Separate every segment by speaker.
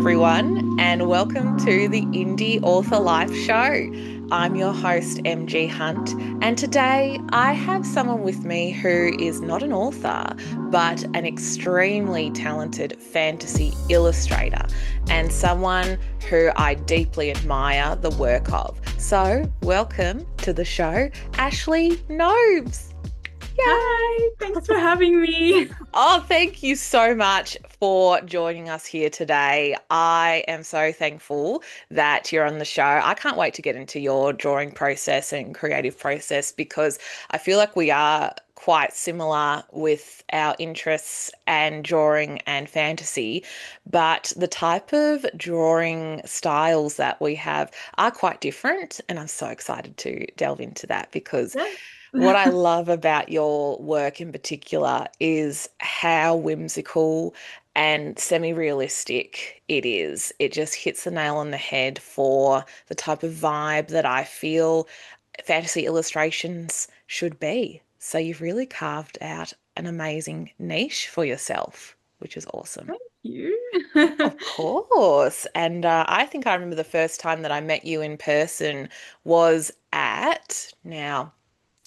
Speaker 1: everyone, and welcome to the Indie Author Life Show. I'm your host, MG Hunt, and today I have someone with me who is not an author, but an extremely talented fantasy illustrator, and someone who I deeply admire the work of. So, welcome to the show, Ashley Nobes.
Speaker 2: Hi, thanks for having me.
Speaker 1: Oh, thank you so much for joining us here today. I am so thankful that you're on the show. I can't wait to get into your drawing process and creative process because I feel like we are quite similar with our interests and drawing and fantasy, but the type of drawing styles that we have are quite different. And I'm so excited to delve into that because
Speaker 2: Yeah.
Speaker 1: what I love about your work in particular is how whimsical and semi-realistic it is. It just hits the nail on the head for the type of vibe that I feel fantasy illustrations should be. So you've really carved out an amazing niche for yourself, which is awesome.
Speaker 2: Thank you.
Speaker 1: Of course. And I think I remember the first time that I met you in person was now,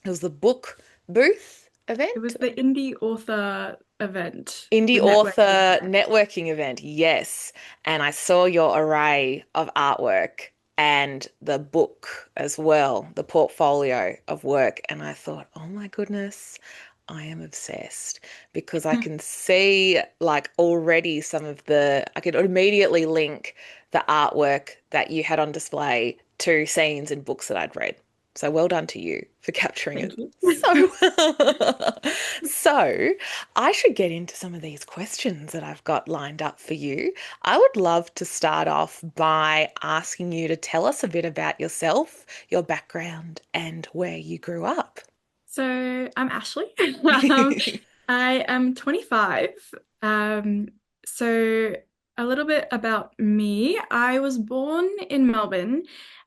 Speaker 1: it was the book booth
Speaker 2: It
Speaker 1: event,
Speaker 2: was the indie author event,
Speaker 1: indie
Speaker 2: the networking
Speaker 1: author
Speaker 2: event.
Speaker 1: networking event. Yes. And I saw your array of artwork and the book as well, the portfolio of work. And I thought, oh my goodness, I am obsessed because I can see like already I could immediately link the artwork that you had on display to scenes in books that I'd read. So well done to you for capturing it
Speaker 2: Thank you.
Speaker 1: so well. So I should get into some of these questions that I've got lined up for you. I would love to start off by asking you to tell us a bit about yourself, your background, and where you grew up.
Speaker 2: So I'm Ashley. Um, I am 25. Um, so a little bit about me. I was born in Melbourne,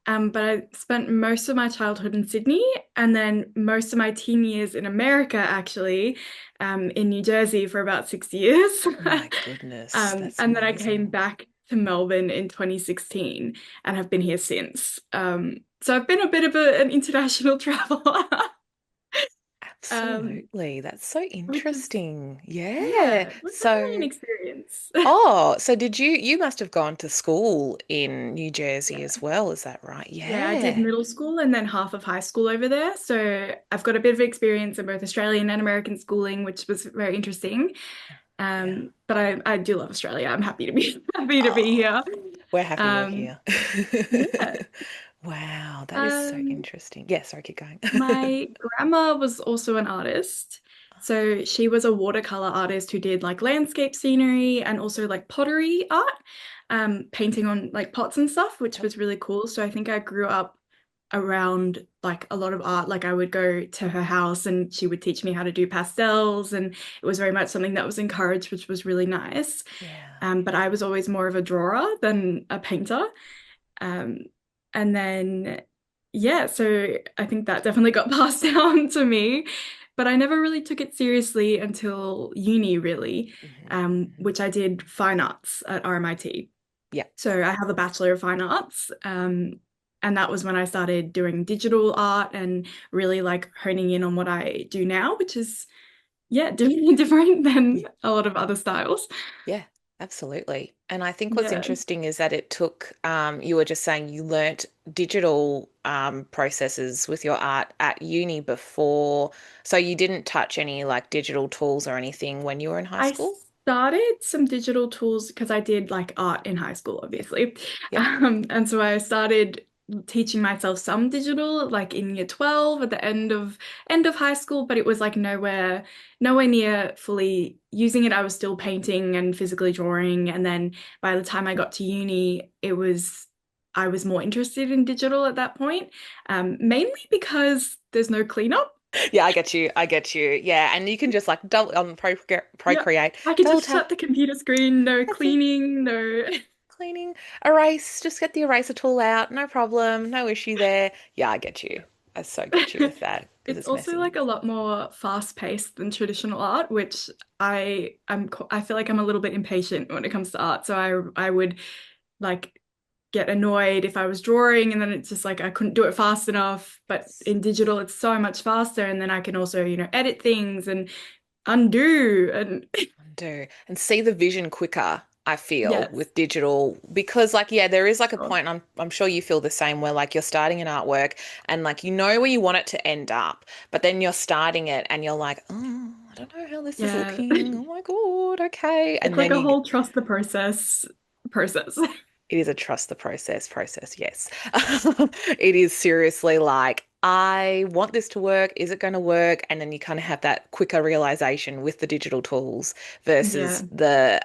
Speaker 2: but I spent most of my childhood in Sydney and then most of my teen years in America, actually, in New Jersey for about 6 years.
Speaker 1: My goodness, that's
Speaker 2: And then I came
Speaker 1: amazing.
Speaker 2: back to Melbourne in 2016 and have been here since. So I've been a bit of an international traveler. Um,
Speaker 1: Absolutely. That's so
Speaker 2: which is
Speaker 1: interesting. Yeah.
Speaker 2: Yeah, it was definitely an
Speaker 1: So,
Speaker 2: experience.
Speaker 1: so did you must have gone to school in New Jersey
Speaker 2: Yeah.
Speaker 1: as well, is that right?
Speaker 2: Yeah, I did
Speaker 1: Yeah.
Speaker 2: middle school and then half of high school over there. So I've got a bit of experience in both Australian and American schooling, which was very interesting.
Speaker 1: Yeah.
Speaker 2: But I do love Australia. I'm happy to be happy to be
Speaker 1: Oh,
Speaker 2: here.
Speaker 1: we're happy you're
Speaker 2: Um,
Speaker 1: here.
Speaker 2: yeah.
Speaker 1: Wow, that is so
Speaker 2: Um,
Speaker 1: interesting. Yeah, sorry, keep going.
Speaker 2: my grandma was also an artist. So she was a watercolor artist who did like landscape scenery and also like pottery art, painting on like pots and stuff, which was really cool. So I think I grew up around like a lot of art. Like I would go to her house and she would teach me how to do pastels, and it was very much something that was encouraged, which was really nice.
Speaker 1: Yeah.
Speaker 2: But I was always more of a drawer than a painter. Um, and then, yeah, so I think that definitely got passed down to me. But I never really took it seriously until uni, really,
Speaker 1: Mhm, mhm.
Speaker 2: which I did fine arts at RMIT.
Speaker 1: Yeah.
Speaker 2: So I have a Bachelor of Fine Arts. And that was when I started doing digital art and really like honing in on what I do now, which is, yeah, different than
Speaker 1: Yeah.
Speaker 2: a lot of other styles.
Speaker 1: Yeah, absolutely. And I think what's
Speaker 2: Yeah.
Speaker 1: interesting is that it took, you were just saying you learnt digital processes with your art at uni before. So you didn't touch any like digital tools or anything when you were in high
Speaker 2: I
Speaker 1: school?
Speaker 2: started some digital tools because I did like art in high school, obviously.
Speaker 1: Yeah.
Speaker 2: And so I started teaching myself some digital like in year 12 at the end of high school, but it was like nowhere near fully using it. I was still painting and physically drawing. And then by the time I got to uni, I was more interested in digital at that point, mainly because there's no cleanup.
Speaker 1: Yeah, I get you. I get you. Yeah, and you can just like double on
Speaker 2: Yeah,
Speaker 1: Procreate,
Speaker 2: I could
Speaker 1: double
Speaker 2: just
Speaker 1: tap.
Speaker 2: shut the computer screen, no
Speaker 1: That's it.
Speaker 2: cleaning, no.
Speaker 1: Cleaning, erase, just get the eraser tool out. No problem. No issue there. Yeah, I get you. I so get you with that. because
Speaker 2: It's
Speaker 1: it's
Speaker 2: also
Speaker 1: messy.
Speaker 2: like a lot more fast-paced than traditional art, which I feel like I'm a little bit impatient when it comes to art. So I would like get annoyed if I was drawing and then it's just like I couldn't do it fast enough. But
Speaker 1: Yes.
Speaker 2: in digital, it's so much faster. And then I can also, edit things and undo and
Speaker 1: Do and see the vision quicker, I feel,
Speaker 2: yes,
Speaker 1: with digital because like yeah, there is like a
Speaker 2: sure.
Speaker 1: point I'm sure you feel the same where like you're starting an artwork and like you know where you want it to end up, but then you're starting it and you're like, oh, I don't know how this is
Speaker 2: Yeah.
Speaker 1: looking. Oh my God, okay.
Speaker 2: It's
Speaker 1: And
Speaker 2: like
Speaker 1: then
Speaker 2: a
Speaker 1: you
Speaker 2: whole trust the process.
Speaker 1: it is a trust the process, yes. It is seriously like, I want this to work. Is it going to work? And then you kind of have that quicker realization with the digital tools
Speaker 2: Yeah.
Speaker 1: versus the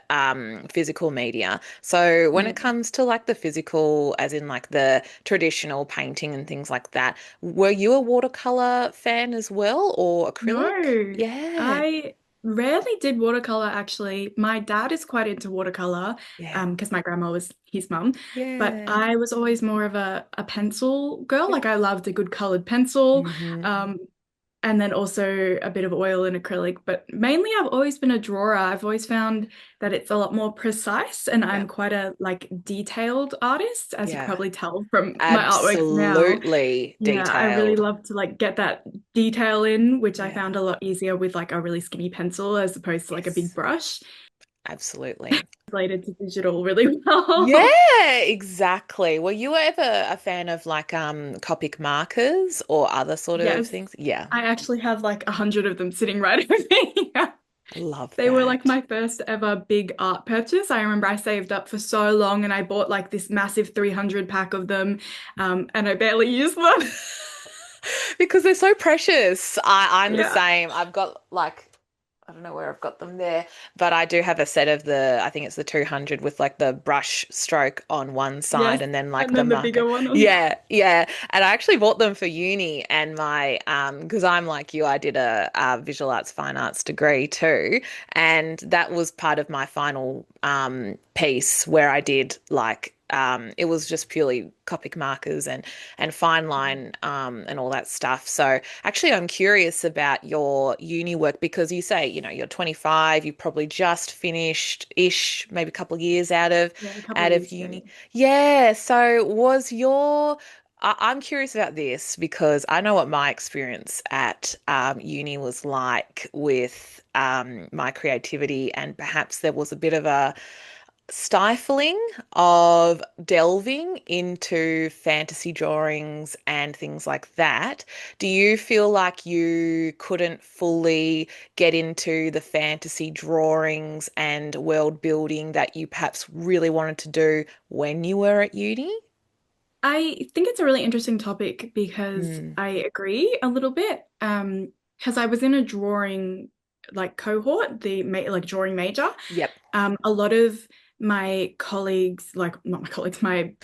Speaker 1: physical media. So when
Speaker 2: Yeah.
Speaker 1: it comes to like the physical, as in like the traditional painting and things like that, were you a watercolor fan as well or acrylic?
Speaker 2: No,
Speaker 1: Yeah,
Speaker 2: I rarely did watercolor actually. My dad is quite into watercolor,
Speaker 1: yeah,
Speaker 2: because my grandma was his mum, but
Speaker 1: yeah.
Speaker 2: I was always more of a pencil girl. Like I loved a good colored pencil.
Speaker 1: Hmm.
Speaker 2: Um, and then also a bit of oil and acrylic. But mainly, I've always been a drawer. I've always found that it's a lot more precise, and
Speaker 1: Yeah,
Speaker 2: I'm quite a like detailed artist, as you can
Speaker 1: yeah.
Speaker 2: probably tell from my artworks now.
Speaker 1: Absolutely
Speaker 2: Yeah, I really
Speaker 1: detailed.
Speaker 2: love to like get that detail in, which I
Speaker 1: Yeah.
Speaker 2: found a lot easier with like a really skinny pencil as opposed to like a big
Speaker 1: Yes.
Speaker 2: brush.
Speaker 1: Absolutely.
Speaker 2: Related to digital really well.
Speaker 1: Yeah, exactly. Were you ever a fan of like Copic markers or other sort of
Speaker 2: Yes,
Speaker 1: things? Yeah.
Speaker 2: I actually have like 100 of them sitting right over here.
Speaker 1: Love
Speaker 2: They were like
Speaker 1: that.
Speaker 2: my first ever big art purchase. I remember I saved up for so long and I bought like this massive 300 pack of them, and I barely used them.
Speaker 1: Because they're so precious. I'm the
Speaker 2: Yeah.
Speaker 1: same. I've got like I don't know where I've got them there, but I do have a set of I think it's the 200 with like the brush stroke on one side
Speaker 2: Yes.
Speaker 1: and then like
Speaker 2: And
Speaker 1: the
Speaker 2: then the
Speaker 1: marker.
Speaker 2: bigger one on.
Speaker 1: Yeah, yeah. And I actually bought them for uni and my because I'm like you, I did a visual arts fine arts degree too, and that was part of my final piece where I did like it was just purely Copic markers and fine line and all that stuff. So actually, I'm curious about your uni work because you say, you know, you're 25, you probably just finished ish, maybe a couple of years
Speaker 2: Yeah, a couple
Speaker 1: out
Speaker 2: of
Speaker 1: of
Speaker 2: years ago.
Speaker 1: uni. Yeah. So was I'm curious about this because I know what my experience at uni was like with my creativity, and perhaps there was a bit of a stifling of delving into fantasy drawings and things like that. Do you feel like you couldn't fully get into the fantasy drawings and world building that you perhaps really wanted to do when you were at uni?
Speaker 2: I think it's a really interesting topic because
Speaker 1: Mm.
Speaker 2: I agree a little bit. Because I was in a drawing like cohort, the ma like drawing major.
Speaker 1: Yep.
Speaker 2: A lot of my colleagues, like not my colleagues, my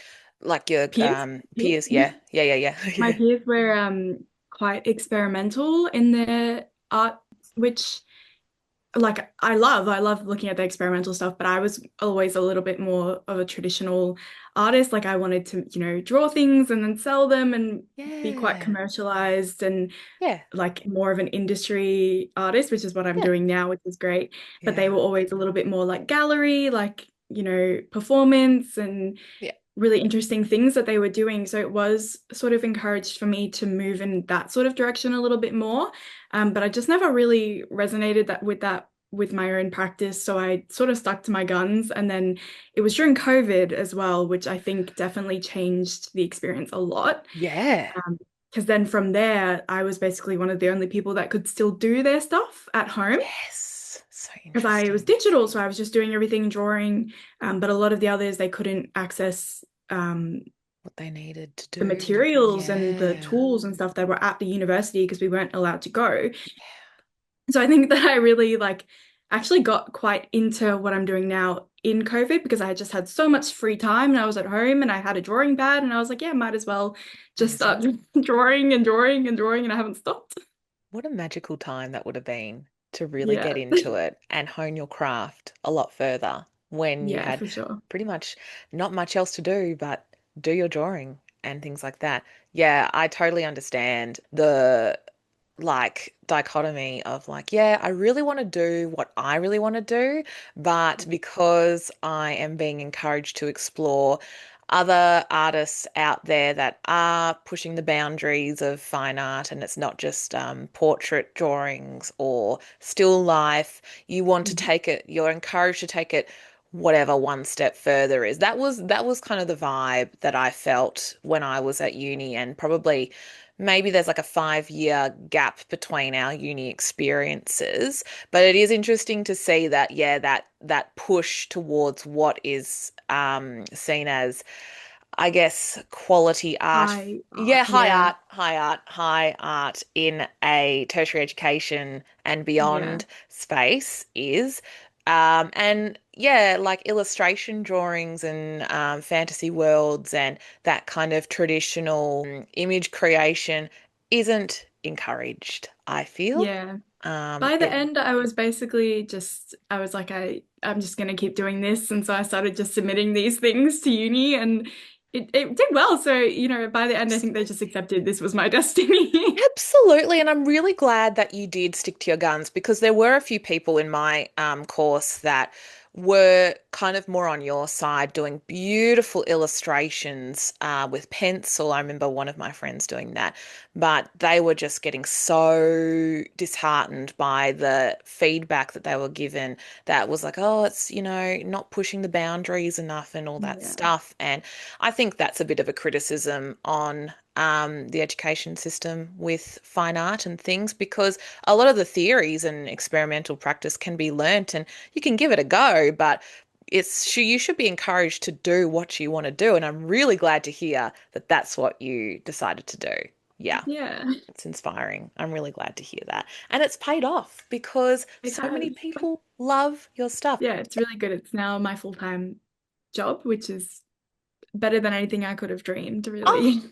Speaker 1: Like your
Speaker 2: peers, peers,
Speaker 1: peers, yeah. Yeah, yeah, yeah.
Speaker 2: my
Speaker 1: Yeah.
Speaker 2: peers were quite experimental in their art, which like I love looking at the experimental stuff, but I was always a little bit more of a traditional artist. Like I wanted to, draw things and then sell them and be quite
Speaker 1: Yeah.
Speaker 2: commercialized and
Speaker 1: Yeah.
Speaker 2: like more of an industry artist, which is what I'm
Speaker 1: Yeah.
Speaker 2: doing now, which is great. But they
Speaker 1: Yeah.
Speaker 2: were always a little bit more like gallery, like, performance and
Speaker 1: Yeah.
Speaker 2: really interesting things that they were doing. So it was sort of encouraged for me to move in that sort of direction a little bit more. But I just never really resonated that with my own practice. So I sort of stuck to my guns. And then it was during COVID as well, which I think definitely changed the experience a lot.
Speaker 1: Yeah.
Speaker 2: Because then from there, I was basically one of the only people that could still do their stuff at home
Speaker 1: Yes. So
Speaker 2: because I was
Speaker 1: interesting.
Speaker 2: digital, so I was just doing everything drawing. But a lot of the others, they couldn't access
Speaker 1: What they needed to
Speaker 2: the
Speaker 1: do.
Speaker 2: materials and the
Speaker 1: Yeah.
Speaker 2: tools and stuff that were at the university because we weren't allowed to go. So I think that I really like actually got quite into what I'm doing now in COVID because I just had so much free time and I was at home and I had a drawing pad and I was like, yeah, might as well
Speaker 1: Might
Speaker 2: just
Speaker 1: as
Speaker 2: start
Speaker 1: well.
Speaker 2: drawing and drawing and drawing and I haven't stopped.
Speaker 1: What a magical time that would have been to really get
Speaker 2: Yeah.
Speaker 1: into it and hone your craft a lot further when you
Speaker 2: Yeah,
Speaker 1: had
Speaker 2: for sure.
Speaker 1: pretty much not much else to do but do your drawing and things like that. Yeah, I totally understand like dichotomy of like, yeah, I really want to do what I really want to do, but because I am being encouraged to explore other artists out there that are pushing the boundaries of fine art, and it's not just portrait drawings or still life. You want to
Speaker 2: Mhm.
Speaker 1: take it, you're encouraged to take it whatever one step further is. That was kind of the vibe that I felt when I was at uni, and probably maybe there's like a 5 year gap between our uni experiences. But it is interesting to see that, yeah, that push towards what is seen as, I guess, quality art.
Speaker 2: High art,
Speaker 1: Yeah, high
Speaker 2: yeah,
Speaker 1: art, high art, high art in a tertiary education and
Speaker 2: yeah,
Speaker 1: beyond space is. And yeah, like illustration drawings and fantasy worlds and that kind of traditional image creation isn't encouraged, I feel.
Speaker 2: yeah. By the
Speaker 1: It
Speaker 2: end, I was basically just, I was like, I'm just gonna keep doing this. And so I started just submitting these things to uni and it did well. So, by the end, I think they just accepted this was my destiny.
Speaker 1: Absolutely, and I'm really glad that you did stick to your guns because there were a few people in my course that were kind of more on your side, doing beautiful illustrations with pencil. I remember one of my friends doing that, but they were just getting so disheartened by the feedback that they were given that was like, oh, it's, not pushing the boundaries enough and all that
Speaker 2: Yeah,
Speaker 1: stuff. And I think that's a bit of a criticism on the education system with fine art and things because a lot of the theories and experimental practice can be learnt and you can give it a go, but you should be encouraged to do what you want to do. And I'm really glad to hear that that's what you decided to do. Yeah,
Speaker 2: yeah,
Speaker 1: it's inspiring. I'm really glad to hear that. And it's paid off because
Speaker 2: it
Speaker 1: so many
Speaker 2: has.
Speaker 1: people love your stuff.
Speaker 2: Yeah, it's really good. It's now my full-time job, which is better than anything I could have dreamed,
Speaker 1: Oh,
Speaker 2: really.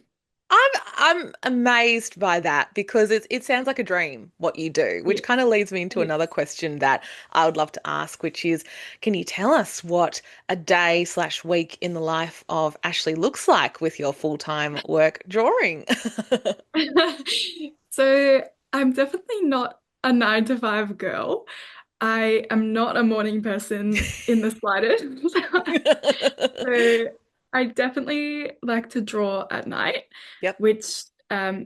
Speaker 1: I'm amazed by that because it sounds like a dream what you do, which
Speaker 2: Yeah,
Speaker 1: kind of leads me into
Speaker 2: it
Speaker 1: another
Speaker 2: is.
Speaker 1: question that I would love to ask, which is, can you tell us what a day/week in the life of Ashley looks like with your full-time work drawing?
Speaker 2: So I'm definitely not a 9 to 5 girl. I am not a morning person in the slightest. So I definitely like to draw at night,
Speaker 1: Yep,
Speaker 2: which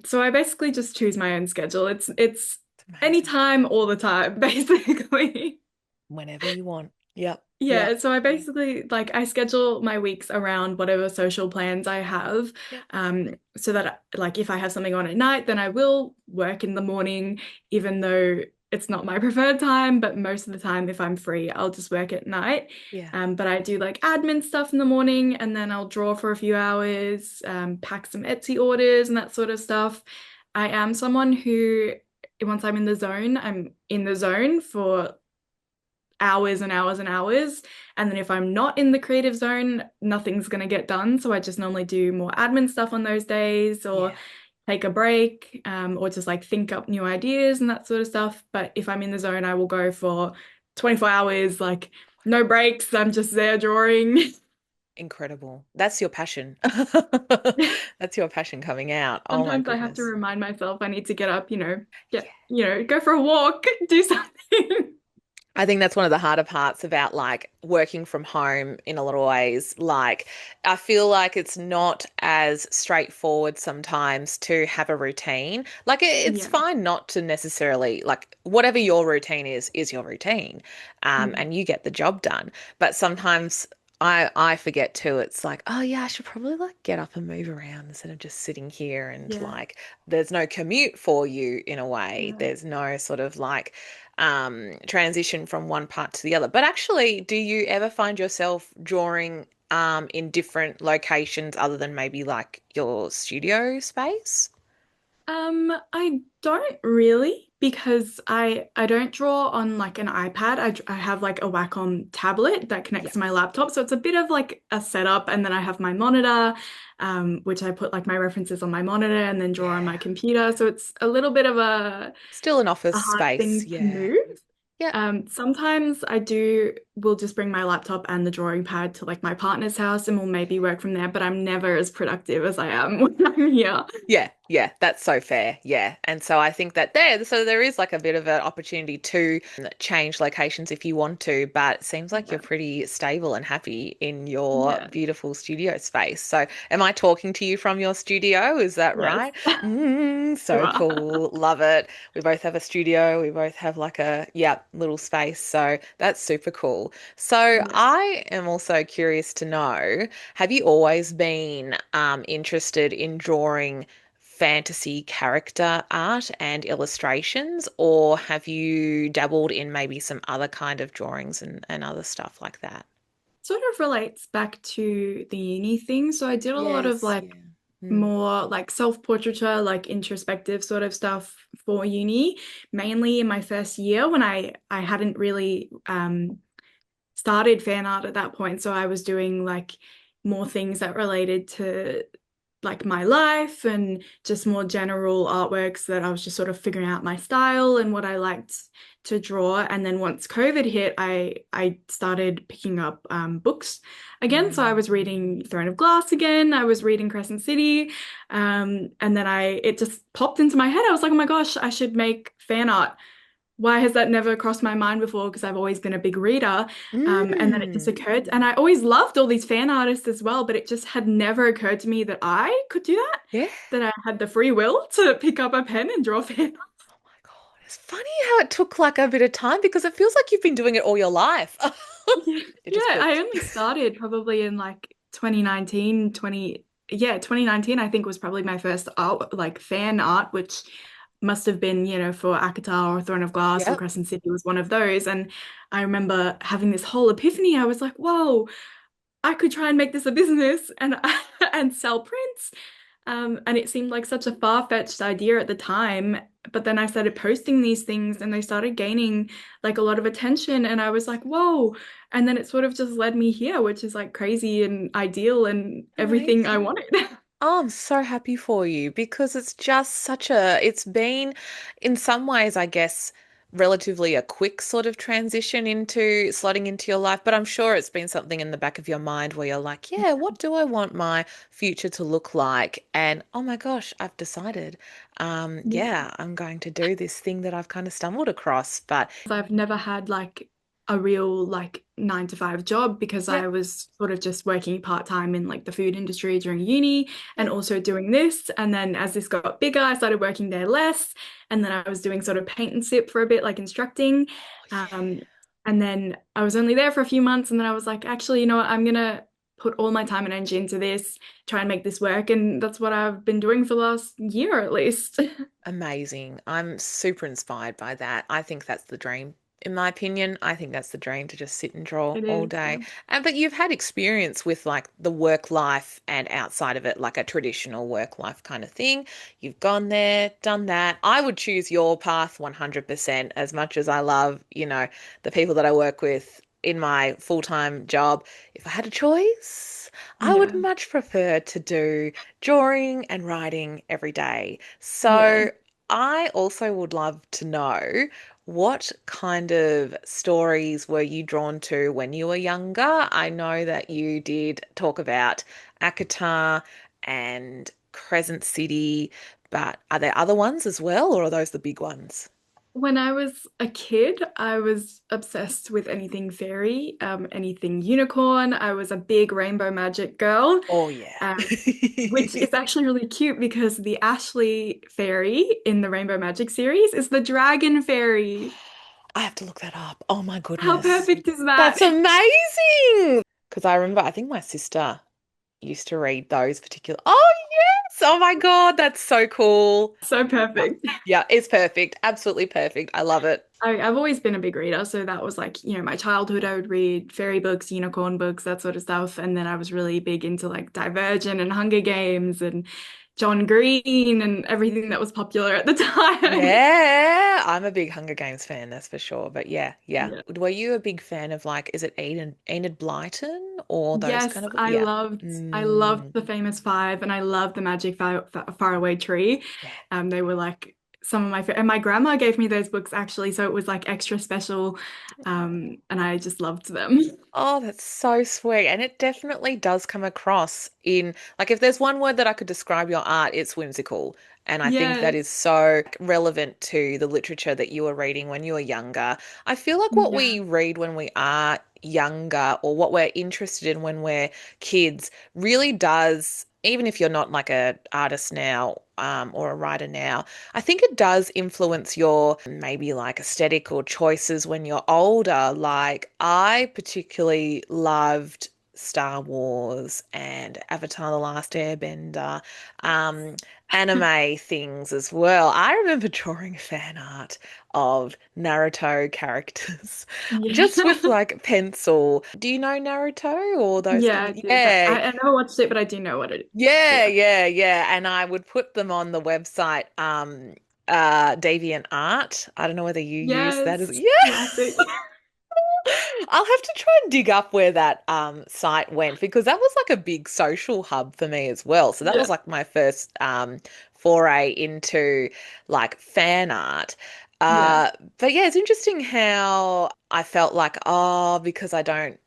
Speaker 2: so I basically just choose my own schedule. It's
Speaker 1: it's amazing.
Speaker 2: anytime, all the time, basically.
Speaker 1: Whenever you want. Yep,
Speaker 2: Yeah,
Speaker 1: yep,
Speaker 2: so I basically like I schedule my weeks around whatever social plans I have.
Speaker 1: yep.
Speaker 2: So that like if I have something on at night, then I will work in the morning, even though it's not my preferred time, but most of the time if I'm free, I'll just work at night.
Speaker 1: Yeah,
Speaker 2: But I do like admin stuff in the morning and then I'll draw for a few hours, pack some Etsy orders and that sort of stuff. I am someone who once I'm in the zone for hours and hours and hours. And then if I'm not in the creative zone, nothing's going to get done. So I just normally do more admin stuff on those days or
Speaker 1: yeah.
Speaker 2: take a break or just like think up new ideas and that sort of stuff. But if I'm in the zone, I will go for 24 hours, like no breaks. I'm just there drawing.
Speaker 1: Incredible. That's your passion. That's your passion coming out. Oh my
Speaker 2: Sometimes I have to
Speaker 1: goodness.
Speaker 2: remind myself I need to get up,
Speaker 1: Yeah.
Speaker 2: go for a walk, do something.
Speaker 1: I think that's one of the harder parts about like working from home in a lot of ways. Like, I feel like it's not as straightforward sometimes to have a routine. Like, it's
Speaker 2: Yeah.
Speaker 1: fine not to necessarily, like, whatever your routine is your routine,
Speaker 2: Mm.
Speaker 1: and you get the job done. But sometimes I forget too. It's like, oh yeah, I should probably like get up and move around instead of just sitting here and
Speaker 2: Yeah.
Speaker 1: like, there's no commute for you in a way.
Speaker 2: Yeah.
Speaker 1: There's no sort of like transition from one part to the other. But actually, do you ever find yourself drawing in different locations other than maybe like your studio space?
Speaker 2: I don't really because I don't draw on like an iPad. I have like a Wacom tablet that connects
Speaker 1: Yeah.
Speaker 2: to my laptop, so it's a bit of like a setup, and then I have my monitor, which I put like my references on my monitor and then draw on
Speaker 1: Yeah.
Speaker 2: my computer. So it's a little bit of
Speaker 1: Still an office
Speaker 2: a hard
Speaker 1: space.
Speaker 2: thing to
Speaker 1: Yeah.
Speaker 2: move.
Speaker 1: Yep.
Speaker 2: Sometimes will just bring my laptop and the drawing pad to like my partner's house and we'll maybe work from there, but I'm never as productive as I am when I'm here.
Speaker 1: Yeah. Yeah, that's so fair. Yeah. And so I think that there is like a bit of an opportunity to change locations if you want to, but it seems like you're
Speaker 2: Yeah.
Speaker 1: pretty stable and happy in your
Speaker 2: Yeah.
Speaker 1: beautiful studio space. So am I talking to you from your studio? Is that
Speaker 2: Yes.
Speaker 1: right?
Speaker 2: You
Speaker 1: So
Speaker 2: are.
Speaker 1: cool. Love it. We both have a studio. We both have like a, yeah, little space. So that's super cool. So
Speaker 2: Yeah.
Speaker 1: I am also curious to know, have you always been interested in drawing fantasy character art and illustrations, or have you dabbled in maybe some other kind of drawings and other stuff like that?
Speaker 2: Sort of relates back to the uni thing. So I did a lot of
Speaker 1: Yes,
Speaker 2: like
Speaker 1: yeah. Mm.
Speaker 2: more like self-portraiture, like introspective sort of stuff for uni, mainly in my first year when I hadn't really started fan art at that point. So I was doing like more things that related to like my life and just more general artworks that I was just sort of figuring out my style and what I liked to draw. And then once COVID hit, I started picking up books again. So I
Speaker 1: Mm.
Speaker 2: was reading Throne of Glass again. I was reading Crescent City, and then I it just popped into my head. I was like, oh my gosh, I should make fan art. Why has that never crossed my mind before? Because I've always been a big reader. And then it just
Speaker 1: Mm.
Speaker 2: occurred, and I always loved all these fan artists as well, but it just had never occurred to me that I could do that,
Speaker 1: Yeah.
Speaker 2: that I had the free will to pick up a pen and draw fan art.
Speaker 1: Oh my God. It's funny how it took like a bit of time because it feels like you've been doing it all your life.
Speaker 2: Yeah,
Speaker 1: It
Speaker 2: yeah,
Speaker 1: just
Speaker 2: I
Speaker 1: clicked.
Speaker 2: only started probably in like 2019, 20, yeah, 2019, I think was probably my first art, like fan art, which must have been, for Akatar or Throne of Glass or
Speaker 1: Yep.
Speaker 2: Crescent City was one of those. And I remember having this whole epiphany. I was like, whoa, I could try and make this a business and and sell prints. And it seemed like such a far-fetched idea at the time. But then I started posting these things and they started gaining like a lot of attention. And I was like, whoa. And then it sort of just led me here, which is like crazy and ideal and everything I
Speaker 1: Amazing.
Speaker 2: wanted.
Speaker 1: Oh, I'm so happy for you because it's just it's been, in some ways, I guess, relatively a quick sort of transition into slotting into your life. But I'm sure it's been something in the back of your mind where you're like, yeah, what do I want my future to look like? And oh my gosh, I've decided,
Speaker 2: Yeah.
Speaker 1: yeah, I'm going to do this thing that I've kind of stumbled across. But
Speaker 2: I've never had like a real like 9 to 5 job because
Speaker 1: yep,
Speaker 2: I was sort of just working part-time in like the food industry during uni and
Speaker 1: yep.
Speaker 2: also doing this. And then as this got bigger, I started working there less. And then I was doing sort of paint and sip for a bit, like instructing.
Speaker 1: Oh,
Speaker 2: Um, and then I was only there for a few months. And then I was like, actually, you know what? I'm gonna put all my time and energy into this, try and make this work. And that's what I've been doing for the last year at least.
Speaker 1: amazing. I'm super inspired by that. I think that's the dream. In my opinion, I think that's the dream to just sit and draw
Speaker 2: It
Speaker 1: all
Speaker 2: is.
Speaker 1: day.
Speaker 2: Yeah.
Speaker 1: And but you've had experience with like the work life and outside of it, like a traditional work life kind of thing. You've gone there, done that. I would choose your path 100% as much as I love, the people that I work with in my full-time job. If I had a choice, I would
Speaker 2: Yeah.
Speaker 1: much prefer to do drawing and writing every day.
Speaker 2: Yeah.
Speaker 1: So I also would love to know what kind of stories were you drawn to when you were younger? I know that you did talk about Akatar and Crescent City, but are there other ones as well, or are those the big ones?
Speaker 2: When I was a kid, I was obsessed with anything fairy, anything unicorn. I was a big rainbow magic girl,
Speaker 1: Oh, yeah.
Speaker 2: um, which is actually really cute because the Ashley fairy in the Rainbow Magic series is the dragon fairy.
Speaker 1: I have to look that up. Oh my
Speaker 2: How
Speaker 1: goodness.
Speaker 2: perfect is that?
Speaker 1: That's amazing. Because I remember, I think my sister used to read those particular. Oh, yes. Oh my God. That's so cool.
Speaker 2: So
Speaker 1: Yeah.
Speaker 2: perfect.
Speaker 1: Yeah, it's perfect. Absolutely perfect. I love it.
Speaker 2: I've always been a big reader, so that was like, my childhood. I would read fairy books, unicorn books, that sort of stuff. And then I was really big into like Divergent and Hunger Games and John Green and everything that was popular at the time.
Speaker 1: Yeah, I'm a big Hunger Games fan, that's for sure. But yeah, yeah.
Speaker 2: Yeah.
Speaker 1: Were you a big fan of like, is it Enid Blyton or those
Speaker 2: Yes,
Speaker 1: kind of?
Speaker 2: I
Speaker 1: Yeah.
Speaker 2: loved the Famous Five and I loved the Magic Faraway Tree.
Speaker 1: Yeah.
Speaker 2: They were like some of my and my grandma gave me those books actually, so it was like extra special. And I just loved them.
Speaker 1: Oh, that's so sweet. And it definitely does come across in, like, if there's one word that I could describe your art, it's whimsical. And I think that is
Speaker 2: Yes.
Speaker 1: so relevant to the literature that you were reading when you were younger. I feel like what
Speaker 2: Yeah.
Speaker 1: we read when we are younger or what we're interested in when we're kids really does, even if you're not like a artist now, or a writer now, I think it does influence your maybe like aesthetic or choices when you're older. Like I particularly loved Star Wars and Avatar: The Last Airbender, um, anime things as well. I remember drawing fan art of Naruto characters
Speaker 2: Yeah.
Speaker 1: just with like pencil. Do you know Naruto or those
Speaker 2: Yeah,
Speaker 1: kind
Speaker 2: I
Speaker 1: of?
Speaker 2: do, but
Speaker 1: Yeah,
Speaker 2: I never watched it, but I do know what it is.
Speaker 1: yeah,
Speaker 2: Yeah.
Speaker 1: yeah, yeah. And I would put them on the website, Deviant Art. I don't know whether you use that as,
Speaker 2: Yes.
Speaker 1: yeah.
Speaker 2: Classic.
Speaker 1: I'll have to try and dig up where that site went because that was like a big social hub for me as well. So that
Speaker 2: Yeah.
Speaker 1: was like my first foray into like fan art.
Speaker 2: Yeah.
Speaker 1: Uh, but yeah, it's interesting how I felt like, oh, because I don't,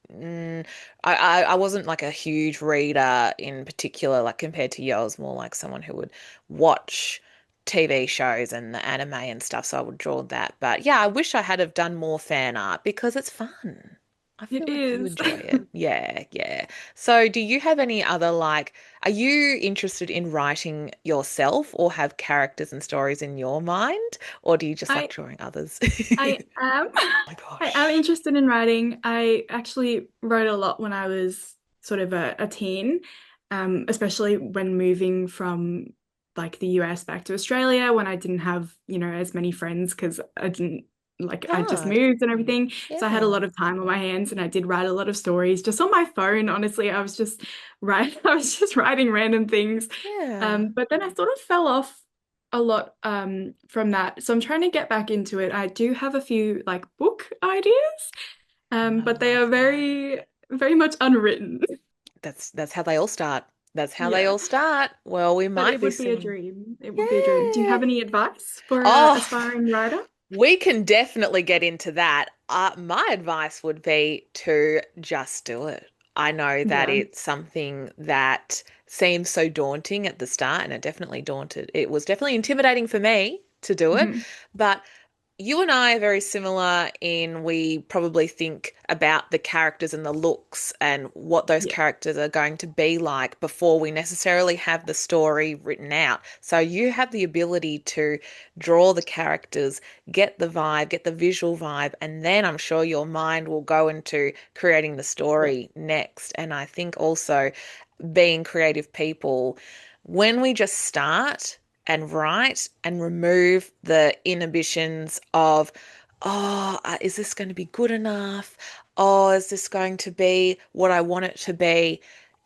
Speaker 1: I wasn't like a huge reader in particular, like compared to you. I was more like someone who would watch TV shows and the anime and stuff, so I would draw that. But yeah, I wish I had have done more fan art because it's fun. I feel
Speaker 2: It
Speaker 1: like you
Speaker 2: is.
Speaker 1: enjoy it. Yeah, yeah. So do you have any other like, are you interested in writing yourself or have characters and stories in your mind? Or do you just like
Speaker 2: I
Speaker 1: drawing others?
Speaker 2: I am.
Speaker 1: Oh my
Speaker 2: I am
Speaker 1: gosh.
Speaker 2: interested in writing. I actually wrote a lot when I was sort of a teen, especially when moving from like the US back to Australia when I didn't have, as many friends because I didn't like I just
Speaker 1: Hard.
Speaker 2: moved and everything. So I had a
Speaker 1: Yeah.
Speaker 2: lot of time on my hands and I did write a lot of stories just on my phone. Honestly, I was just writing random things.
Speaker 1: Yeah.
Speaker 2: But then I sort of fell off a lot from that. So I'm trying to get back into it. I do have a few like book ideas,
Speaker 1: I
Speaker 2: but they
Speaker 1: love
Speaker 2: are
Speaker 1: that.
Speaker 2: very, very much unwritten.
Speaker 1: That's how they all start. That's how they
Speaker 2: Yeah,
Speaker 1: all start. Well, we
Speaker 2: but
Speaker 1: might
Speaker 2: it
Speaker 1: be
Speaker 2: would be a
Speaker 1: seeing.
Speaker 2: dream. It would be a dream. Do you
Speaker 1: Yeah.
Speaker 2: have any advice for a
Speaker 1: Oh,
Speaker 2: aspiring writer?
Speaker 1: we can definitely get into that. My advice would be to just do it. I know that
Speaker 2: Yeah.
Speaker 1: it's something that seems so daunting at the start, and it definitely daunted. It was definitely intimidating for me to do it,
Speaker 2: Mhm.
Speaker 1: but you and I are very similar in we probably think about the characters and the looks and what those
Speaker 2: Yeah.
Speaker 1: characters are going to be like before we necessarily have the story written out. So you have the ability to draw the characters, get the vibe, get the visual vibe, and then I'm sure your mind will go into creating the
Speaker 2: Yeah.
Speaker 1: story next. And I think also being creative people, when we just start and write and remove the inhibitions of, oh, is this going to be good enough? Oh, is this going to be what I want it to be?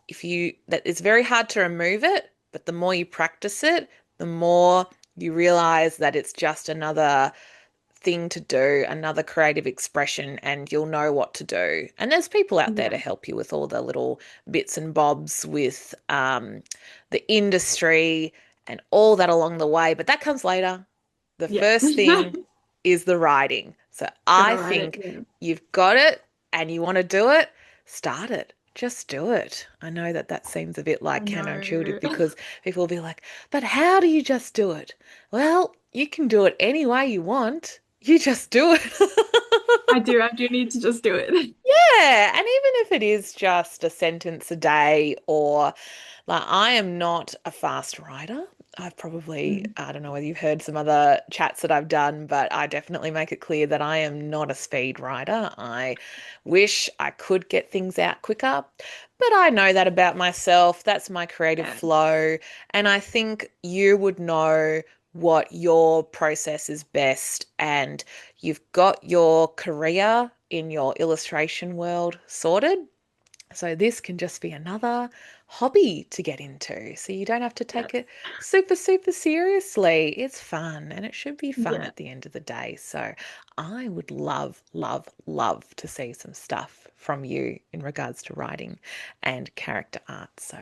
Speaker 1: If you, that it's very hard to remove it, but the more you practice it, the more you realize that it's just another thing to do, another creative expression, and you'll know what to do. And there's people out there
Speaker 2: Yeah.
Speaker 1: to help you with all the little bits and bobs with the industry and all that along the way, but that comes later. The
Speaker 2: Yeah.
Speaker 1: first thing is the writing. So
Speaker 2: Gotta
Speaker 1: I
Speaker 2: write it.
Speaker 1: think
Speaker 2: Yeah.
Speaker 1: you've got it and you want to do it, start it. Just do it. I know that that seems a bit
Speaker 2: I
Speaker 1: like counterintuitive
Speaker 2: know.
Speaker 1: because people will be like, but how do you just do it? Well, you can do it any way you want. You just do it.
Speaker 2: I do need to just do it.
Speaker 1: Yeah, and even if it is just a sentence a day or like I am not a fast writer. I've probably,
Speaker 2: Mm.
Speaker 1: I don't know whether you've heard some other chats that I've done, but I definitely make it clear that I am not a speed writer. I wish I could get things out quicker, but I know that about myself. That's my creative
Speaker 2: Yeah.
Speaker 1: flow. And I think you would know what your process is best. And you've got your career in your illustration world sorted. So this can just be another hobby to get into. So you don't have to
Speaker 2: Yeah.
Speaker 1: take it super, super seriously. It's fun and it should be fun
Speaker 2: Yeah.
Speaker 1: at the end of the day. So I would love, love, love to see some stuff from you in regards to writing and character art. So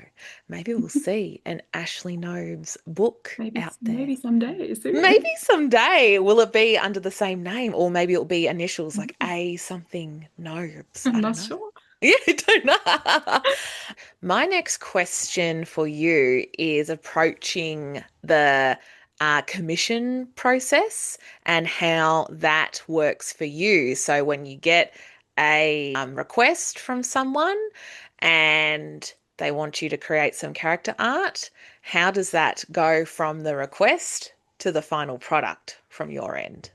Speaker 1: maybe we'll see an Ashley Nobes book out there.
Speaker 2: Maybe someday
Speaker 1: Maybe
Speaker 2: soon.
Speaker 1: someday will it be under the same name, or maybe it'll be initials like A something Nobes. I
Speaker 2: I'm
Speaker 1: don't
Speaker 2: not
Speaker 1: know.
Speaker 2: sure.
Speaker 1: Yeah, I don't know. My next question for you is approaching the commission process and how that works for you. So when you get a request from someone and they want you to create some character art, how does that go from the request to the final product from your end?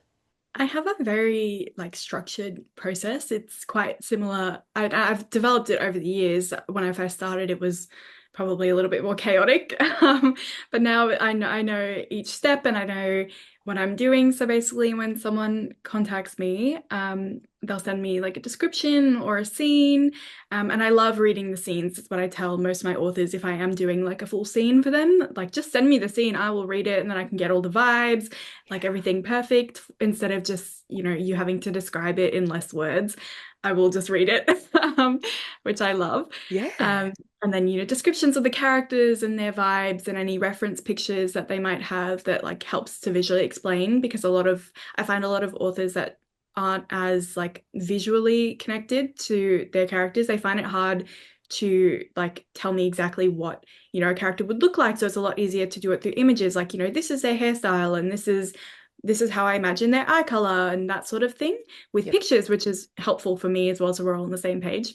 Speaker 2: I have a very like structured process. It's quite similar. I've developed it over the years. When I first started, it was probably a little bit more chaotic. But now I know each step and I know what I'm doing. So basically, when someone contacts me, they'll send me like a description or a scene. And I love reading the scenes. It's what I tell most of my authors if I am doing like a full scene for them. Like just send me the scene, I will read it and then I can get all the vibes like everything perfect instead of just, you having to describe it in less words. I will just read it, which I love.
Speaker 1: Yeah.
Speaker 2: Um, and then, descriptions of the characters and their vibes and any reference pictures that they might have that like helps to visually explain because I find a lot of authors that aren't as like visually connected to their characters. They find it hard to like tell me exactly what a character would look like. So it's a lot easier to do it through images, like, this is their hairstyle and this is how I imagine their eye color and that sort of thing with
Speaker 1: Yep.
Speaker 2: pictures, which is helpful for me as well. So we're all on the same page.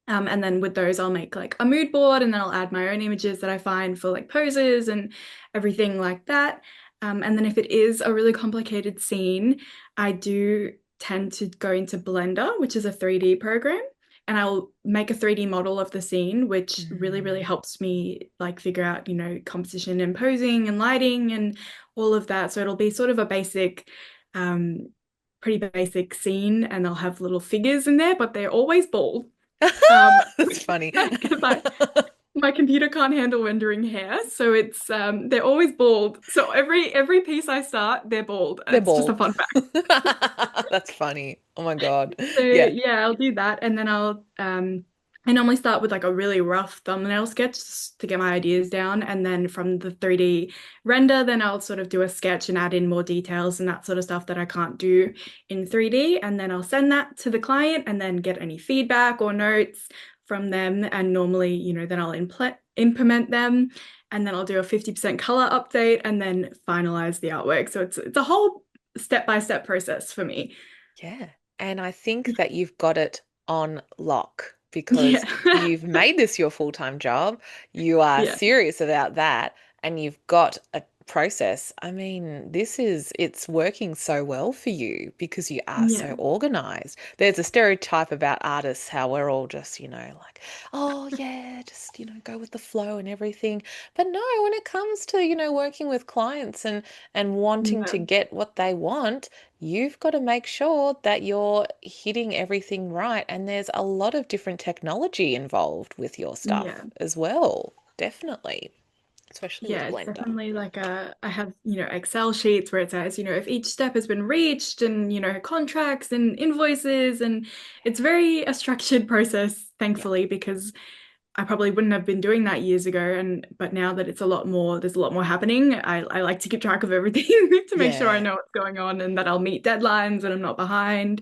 Speaker 2: And then with those, I'll make like a mood board and then I'll add my own images that I find for like poses and everything like that. And then if it is a really complicated scene, I do tend to go into Blender, which is a 3D program, and I'll make a 3D model of the scene, which really, really
Speaker 1: Mm.
Speaker 2: helps me like figure out, composition and posing and lighting and all of that. So it'll be sort of a um, pretty basic scene, and I'll have little figures in there, but they're always bald.
Speaker 1: That's funny.
Speaker 2: Because my computer can't handle rendering hair, so it's they're always bald. So every piece I start, they're bald.
Speaker 1: They're
Speaker 2: It's just a
Speaker 1: bald.
Speaker 2: fun fact.
Speaker 1: That's funny. Oh my God.
Speaker 2: So
Speaker 1: Yeah.
Speaker 2: yeah, I'll do that, and then I normally start with like a really rough thumbnail sketch to get my ideas down, and then from the 3D render, then I'll sort of do a sketch and add in more details and that sort of stuff that I can't do in 3D, and then I'll send that to the client and then get any feedback or notes from them, and normally, then I'll implement them, and then I'll do a 50% color update and then finalize the artwork. So it's a whole step-by-step process for me.
Speaker 1: Yeah. And I think that you've got it on lock
Speaker 2: Yeah.
Speaker 1: because you've made this your full-time job. You are
Speaker 2: Yeah.
Speaker 1: serious about that and you've got a process. I mean, it's working so well for you because you are so
Speaker 2: Yeah.
Speaker 1: organized. There's a stereotype about artists, how we're all just, like, oh yeah, just, go with the flow and everything. But no, when it comes to, working with clients and wanting
Speaker 2: Yeah.
Speaker 1: to get what they want, you've got to make sure that you're hitting everything right. And there's a lot of different technology involved with your stuff
Speaker 2: Yeah.
Speaker 1: as well. Definitely, especially with
Speaker 2: Yeah, it's
Speaker 1: Blender.
Speaker 2: definitely like I have, Excel sheets where it says, if each step has been reached and, contracts and invoices, and it's very a structured process,
Speaker 1: Yeah.
Speaker 2: thankfully, because I probably wouldn't have been doing that years ago. But now that it's a lot more, there's a lot more happening. I like to keep track of everything to make sure I
Speaker 1: Yeah.
Speaker 2: know what's going on and that I'll meet deadlines and I'm not behind.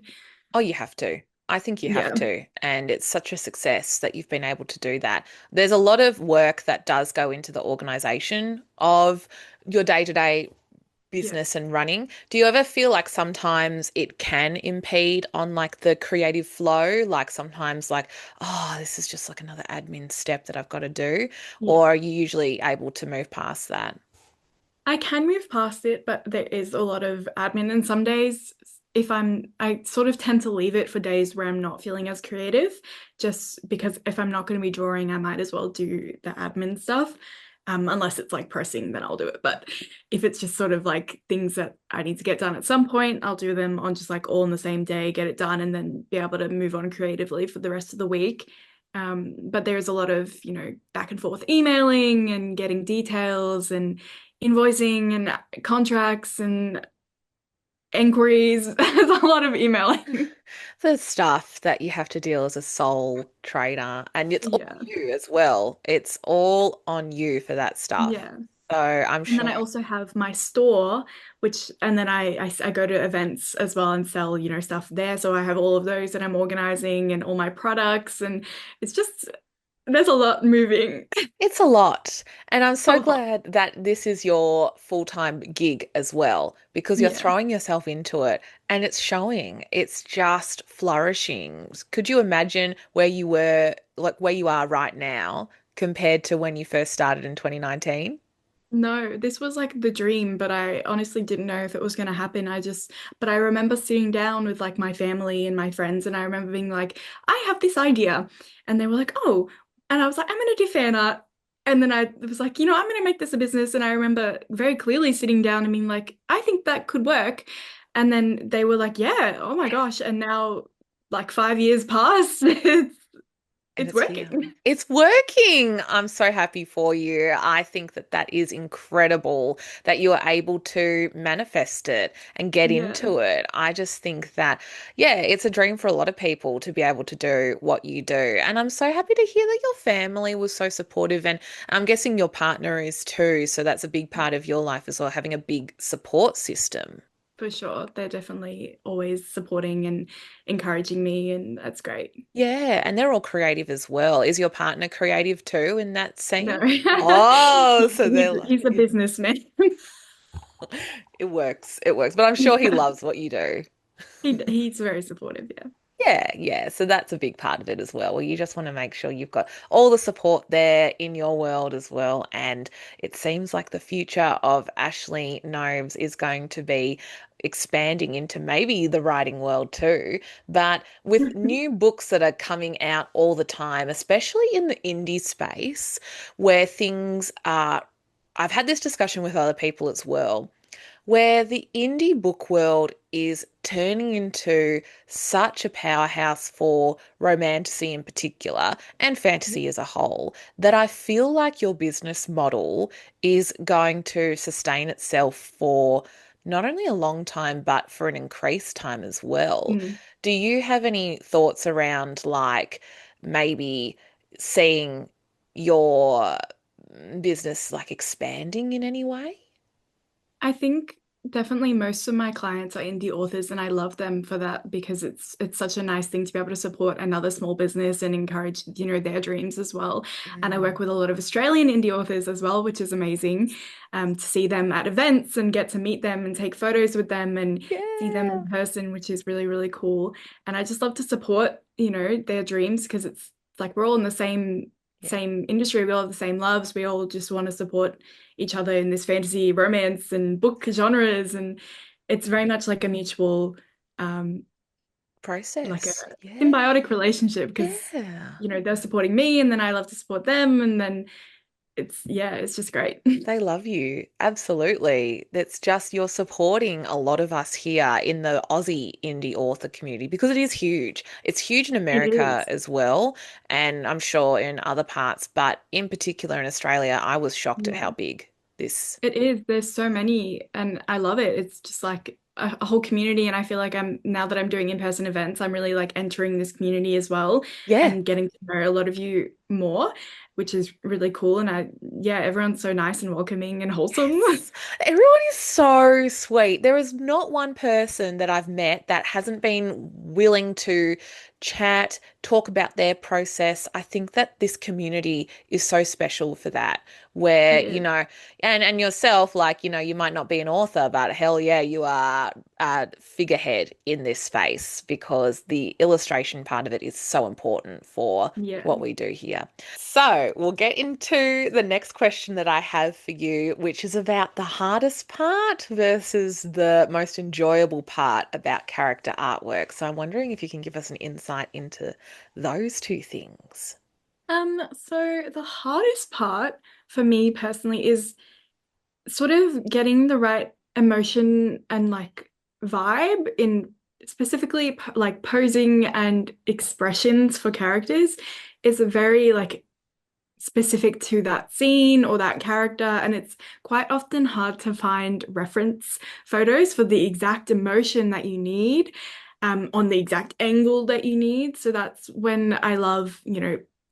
Speaker 1: Oh, you have to. I think you have
Speaker 2: Yeah.
Speaker 1: to. And it's such a success that you've been able to do that. There's a lot of work that does go into the organization of your day-to-day
Speaker 2: Yeah.
Speaker 1: business and running. Do you ever feel like sometimes it can impede on like the creative flow? Like sometimes like, oh, this is just like another admin step that I've got to do.
Speaker 2: Yeah.
Speaker 1: Or are you usually able to move past that?
Speaker 2: I can move past it, but there is a lot of admin. And some days, I sort of tend to leave it for days where I'm not feeling as creative, just because if I'm not going to be drawing, I might as well do the admin stuff. Unless it's like pressing, then I'll do it. But if it's just sort of like things that I need to get done at some point, I'll do them on just like all in the same day, get it done, and then be able to move on creatively for the rest of the week. But there's a lot of, back and forth emailing and getting details and invoicing and contracts and inquiries. There's a lot of emailing.
Speaker 1: The stuff that you have to deal as a sole trader, and it's all
Speaker 2: Yeah.
Speaker 1: you as well. It's all on you for that stuff.
Speaker 2: Yeah.
Speaker 1: So I'm
Speaker 2: And then
Speaker 1: sure.
Speaker 2: I also have my store, and then I go to events as well and sell, stuff there. So I have all of those that I'm organizing and all my products. And it's just there's a lot moving.
Speaker 1: It's a lot. And I'm
Speaker 2: A
Speaker 1: so
Speaker 2: lot.
Speaker 1: glad that this is your full-time gig as well, because you're
Speaker 2: Yeah.
Speaker 1: throwing yourself into it and it's showing. It's just flourishing. Could you imagine where you were, like where you are right now compared to when you first started in 2019?
Speaker 2: No, this was like the dream, but I honestly didn't know if it was going to happen. But I remember sitting down with like my family and my friends, and I remember being like, I have this idea. And they were like, oh, and I was like, I'm going to do fan art. And then I was like, I'm going to make this a business. And I remember very clearly sitting down and being like, I think that could work. And then they were like, yeah, oh my gosh. And now, like 5 years passed,
Speaker 1: And
Speaker 2: it's
Speaker 1: it's here.
Speaker 2: working.
Speaker 1: It's working. I'm so happy for you. I think that that is incredible that you are able to manifest it and get
Speaker 2: Yeah.
Speaker 1: into it. I just think that, yeah, it's a dream for a lot of people to be able to do what you do. And I'm so happy to hear that your family was so supportive. And I'm guessing your partner is too. So that's a big part of your life as well, having a big support system.
Speaker 2: For sure. They're definitely always supporting and encouraging me, and that's great.
Speaker 1: Yeah, and they're all creative as well. Is your partner creative too in that
Speaker 2: No,
Speaker 1: scene? Oh, so they're
Speaker 2: he's a
Speaker 1: like,
Speaker 2: businessman.
Speaker 1: it works. It works. But I'm sure he loves what you do.
Speaker 2: He's very supportive, yeah.
Speaker 1: Yeah, yeah. So that's a big part of it as well. Well, you just want to make sure you've got all the support there in your world as well. And it seems like the future of Ashley Nobes is going to be expanding into maybe the writing world too. But with new books that are coming out all the time, especially in the indie space, where things are, I've had this discussion with other people as well where the indie book world is turning into such a powerhouse for romantasy in particular and fantasy as a whole that I feel like your business model is going to sustain itself for not only a long time, but for an increased time as well.
Speaker 2: Mm.
Speaker 1: Do you have any thoughts around like maybe seeing your business like expanding in any way?
Speaker 2: I think definitely most of my clients are indie authors, and I love them for that because it's such a nice thing to be able to support another small business and encourage, their dreams as well. And I work
Speaker 1: Mm.
Speaker 2: with a lot of Australian indie authors as well, which is amazing, to see them at events and get to meet them and take photos with them and see them
Speaker 1: Yeah.
Speaker 2: in person, which is really, really cool. And I just love to support, their dreams because it's like we're all in the same
Speaker 1: Yeah.
Speaker 2: same industry. We all have the same loves. We all just want to support each other in this fantasy romance and book genres, and it's very much like a mutual um like a
Speaker 1: Process. Yeah.
Speaker 2: symbiotic relationship because
Speaker 1: Yeah.
Speaker 2: they're supporting me and then I love to support them, and then it's just great.
Speaker 1: They love you. Absolutely. That's just you're supporting a lot of us here in the Aussie indie author community because it is huge. It's huge in
Speaker 2: It
Speaker 1: America
Speaker 2: is.
Speaker 1: as well, and I'm sure in other parts, but in particular in Australia, I was shocked at
Speaker 2: Yeah.
Speaker 1: how big this.
Speaker 2: It is. There's so many, and I love it. It's just like a whole community, and I feel like now that I'm doing in-person events, I'm really like entering this community as well
Speaker 1: Yeah.
Speaker 2: and getting to know a lot of you more, which is really cool. And yeah, everyone's so nice and welcoming and wholesome.
Speaker 1: Yes. Everyone is so sweet. There is not one person that I've met that hasn't been willing to chat, talk about their process. I think that this community is so special for that, where,
Speaker 2: It is.
Speaker 1: and yourself, like, you might not be an author, but hell yeah, you are a figurehead in this space because the illustration part of it is so important for
Speaker 2: Yeah.
Speaker 1: what we do here. So we'll get into the next question that I have for you, which is about the hardest part versus the most enjoyable part about character artwork. So I'm wondering if you can give us an insight into those two things.
Speaker 2: So the hardest part for me personally is sort of getting the right emotion and like vibe in specifically like posing and expressions for characters is a very like specific to that scene or that character, and it's quite often hard to find reference photos for the exact emotion that you need, on the exact angle that you need. So that's when I love,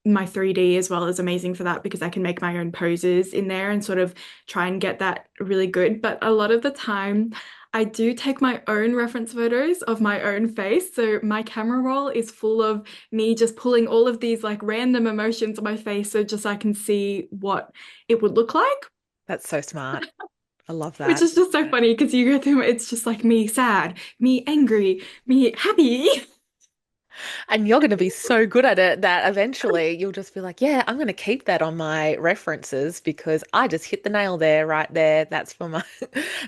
Speaker 2: my 3D as well is amazing for that because I can make my own poses in there and sort of try and get that really good. But a lot of the time, I do take my own reference photos of my own face. So my camera roll is full of me just pulling all of these like random emotions on my face so just I can see what it would look like,
Speaker 1: That's so smart. I love
Speaker 2: which
Speaker 1: that.
Speaker 2: is just so funny because you go through it's just like me sad, me angry, me happy.
Speaker 1: And you're going to be so good at it that eventually you'll just be like, yeah, I'm going to keep that on my references because I just hit the nail there, right there. That's for my.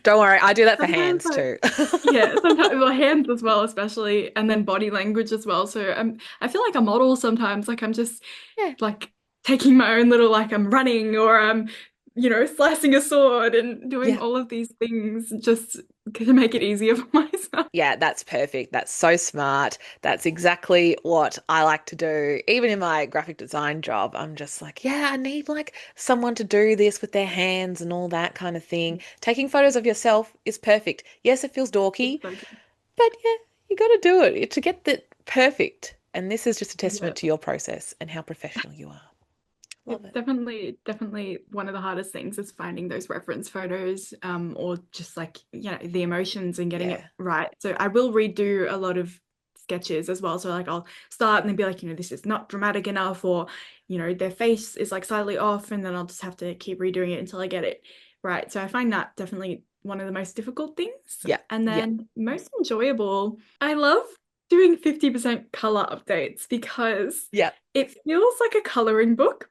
Speaker 1: Don't worry, I do that for
Speaker 2: Sometimes
Speaker 1: hands
Speaker 2: like
Speaker 1: too.
Speaker 2: yeah, sometimes well hands as well, especially and then body language as well. So I feel like a model sometimes, like I'm just
Speaker 1: Yeah,
Speaker 2: like taking my own little like I'm running or I'm slicing a sword and doing
Speaker 1: yeah.
Speaker 2: all of these things just to make it easier for myself.
Speaker 1: Yeah, that's perfect. That's so smart. That's exactly what I like to do. Even in my graphic design job, I'm just like, yeah, I need like someone to do this with their hands and all that kind of thing. Taking photos of yourself is perfect. Yes, it feels
Speaker 2: It's
Speaker 1: dorky,
Speaker 2: so good.
Speaker 1: but yeah, you got to do it to get that perfect. And this is just a
Speaker 2: Yeah.
Speaker 1: testament to your process and how professional you are. Love
Speaker 2: It's
Speaker 1: it.
Speaker 2: definitely one of the hardest things is finding those reference photos, or just like, the emotions and getting it
Speaker 1: Yeah.
Speaker 2: right. So I will redo a lot of sketches as well. So like I'll start and then be like, this is not dramatic enough, or, their face is like slightly off, and then I'll just have to keep redoing it until I get it right. So I find that definitely one of the most difficult things.
Speaker 1: Yeah.
Speaker 2: And
Speaker 1: Yeah.
Speaker 2: then most enjoyable, I love doing 50% color updates because
Speaker 1: Yeah.
Speaker 2: it feels like a coloring book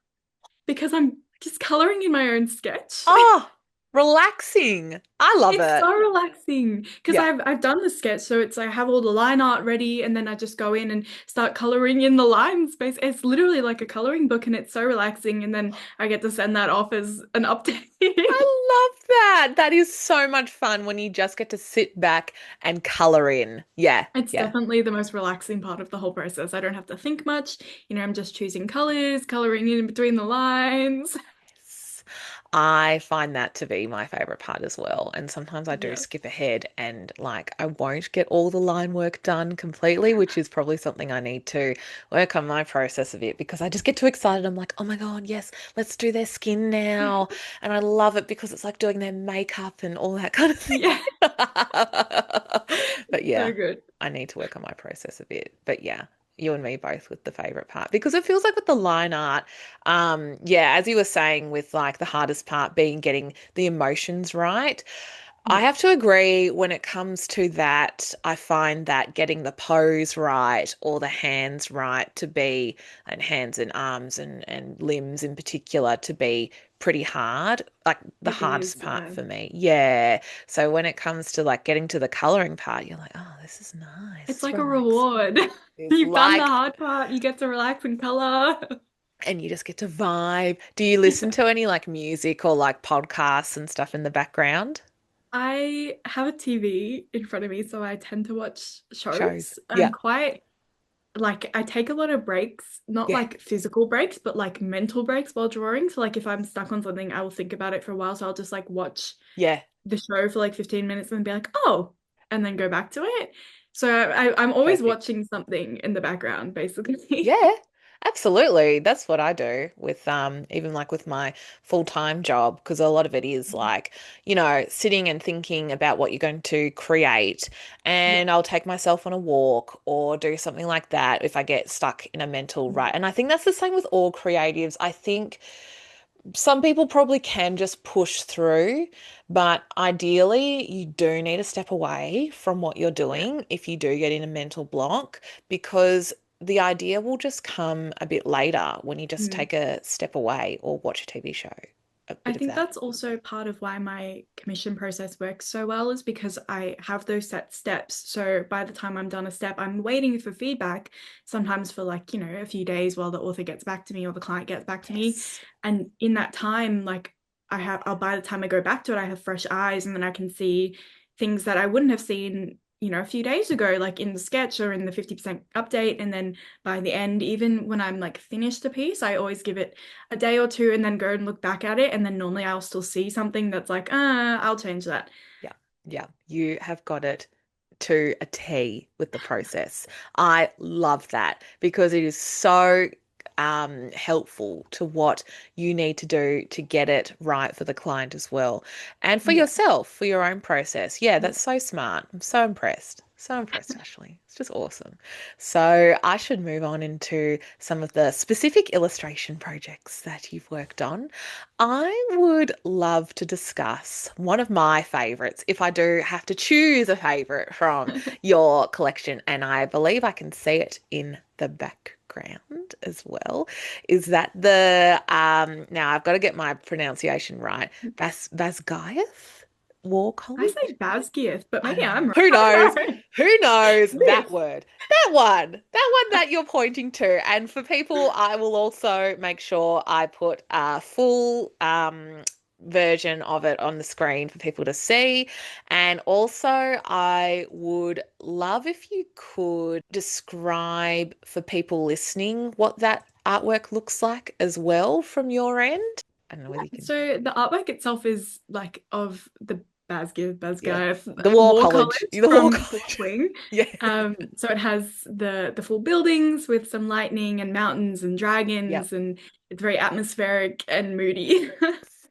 Speaker 2: because I'm just coloring in my own sketch.
Speaker 1: Oh, relaxing. I love
Speaker 2: It's so
Speaker 1: it.
Speaker 2: relaxing because
Speaker 1: Yeah.
Speaker 2: I've done the sketch, so it's I have all the line art ready, and then I just go in and start coloring in the line space. It's literally like a coloring book, and it's so relaxing. And then I get to send that off as an update.
Speaker 1: I love that. That is so much fun when you just get to sit back and color in. Yeah,
Speaker 2: It's
Speaker 1: yeah.
Speaker 2: definitely the most relaxing part of the whole process. I don't have to think much. I'm just choosing colors, coloring in between the lines.
Speaker 1: Yes. I find that to be my favorite part as well. And sometimes I do
Speaker 2: Yeah.
Speaker 1: skip ahead and like I won't get all the line work done completely, which is probably something I need to work on my process a bit because I just get too excited. I'm like, oh my God, yes, let's do their skin now. And I love it because it's like doing their makeup and all that kind of thing.
Speaker 2: Yeah.
Speaker 1: But
Speaker 2: So
Speaker 1: yeah,
Speaker 2: good.
Speaker 1: I need to work on my process a bit. But yeah, you and me both with the favorite part because it feels like with the line art, yeah, as you were saying, with like the hardest part being getting the emotions right. I
Speaker 2: Yeah.
Speaker 1: have to agree when it comes to that, I find that getting the pose right or the hands right to be, and hands and arms and limbs in particular to be pretty hard, like the
Speaker 2: It
Speaker 1: hardest
Speaker 2: is,
Speaker 1: part
Speaker 2: yeah.
Speaker 1: for me. Yeah. So when it comes to like getting to the coloring part, you're like, oh, this is
Speaker 2: It's
Speaker 1: nice,
Speaker 2: like a
Speaker 1: relaxing.
Speaker 2: reward.
Speaker 1: It's
Speaker 2: You've done the
Speaker 1: like,
Speaker 2: hard part, you get to relax and color.
Speaker 1: and you just get to vibe. Do you listen to any like music or like podcasts and stuff in the background?
Speaker 2: I have a TV in front of me, so I tend to watch
Speaker 1: Shows.
Speaker 2: shows.
Speaker 1: Yeah.
Speaker 2: I'm quite like I take a lot of breaks, not
Speaker 1: Yeah.
Speaker 2: like physical breaks, but like mental breaks while drawing. So like if I'm stuck on something, I will think about it for a while. So I'll just like watch
Speaker 1: Yeah.
Speaker 2: the show for like 15 minutes and be like, oh, and then go back to it. So I'm always
Speaker 1: Perfect.
Speaker 2: watching something in the background, basically.
Speaker 1: Yeah, absolutely. That's what I do with even like with my full-time job because a lot of it is like, sitting and thinking about what you're going to create
Speaker 2: Yeah.
Speaker 1: and I'll take myself on a walk or do something like that if I get stuck in a mental rut. And I think that's the same with all creatives. I think some people probably can just push through, but ideally, you do need to step away from what you're
Speaker 2: Yeah.
Speaker 1: doing if you do get in a mental block, because the idea will just come a bit later when you just
Speaker 2: Mm.
Speaker 1: take a step away or watch a TV show. A
Speaker 2: I
Speaker 1: bit of
Speaker 2: think
Speaker 1: that.
Speaker 2: that's also part of why my commission process works so well is because I have those set steps. So by the time I'm done a step, I'm waiting for feedback, sometimes for like, a few days while the author gets back to me or the client gets back to me.
Speaker 1: Yes.
Speaker 2: And in that time, like by the time I go back to it, I have fresh eyes and then I can see things that I wouldn't have seen, a few days ago, like in the sketch or in the 50% update. And then by the end, even when I'm like finished a piece, I always give it a day or two and then go and look back at it. And then normally I'll still see something that's like, I'll change that.
Speaker 1: Yeah. Yeah. You have got it to a T with the process. I love that because it is so helpful to what you need to do to get it right for the client as well. And for
Speaker 2: Yeah.
Speaker 1: yourself, for your own process. Yeah,
Speaker 2: Yeah.
Speaker 1: that's so smart. I'm so impressed. So impressed, Ashley. It's just awesome. So I should move on into some of the specific illustration projects that you've worked on. I would love to discuss one of my favorites, if I do have to choose a favorite from your collection, and I believe I can see it in the background as well. Is that the now I've got to get my pronunciation right. Basgiath War
Speaker 2: I
Speaker 1: College?
Speaker 2: say Basgiath, but
Speaker 1: I
Speaker 2: maybe
Speaker 1: don't know.
Speaker 2: I'm wrong.
Speaker 1: Who
Speaker 2: I
Speaker 1: knows?
Speaker 2: don't know.
Speaker 1: Who knows that
Speaker 2: Myth.
Speaker 1: word? That one that you're pointing to. And for people, I will also make sure I put a full version of it on the screen for people to see. And also, I would love if you could describe for people listening what that artwork looks like as well from your end. I don't know whether you can.
Speaker 2: So the artwork itself is like of the
Speaker 1: Yeah.
Speaker 2: Basgiath
Speaker 1: The War
Speaker 2: War
Speaker 1: College.
Speaker 2: College
Speaker 1: The War
Speaker 2: from
Speaker 1: College.
Speaker 2: Wing.
Speaker 1: Yeah.
Speaker 2: So it has the full buildings with some lightning and mountains and
Speaker 1: Yep.
Speaker 2: dragons, and it's very atmospheric and moody.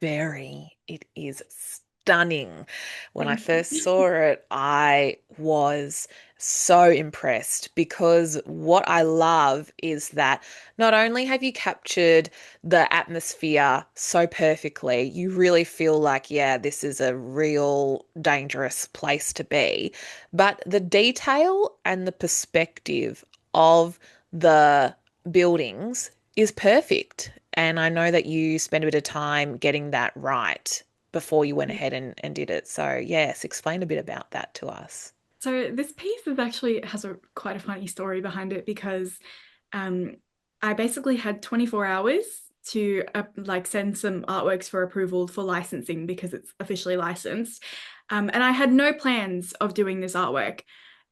Speaker 1: Very. It is stunning. When I
Speaker 2: Thank you.
Speaker 1: first saw it, I was so impressed because what I love is that not only have you captured the atmosphere so perfectly, you really feel like, yeah, this is a real dangerous place to be, but the detail and the perspective of the buildings is perfect. And I know that you spent a bit of time getting that right before you went ahead and did it. So, yes, explain a bit about that to us.
Speaker 2: So this piece is actually has a quite a funny story behind it because um, I basically had 24 hours to like send some artworks for approval for licensing because it's officially licensed. And I had no plans of doing this artwork.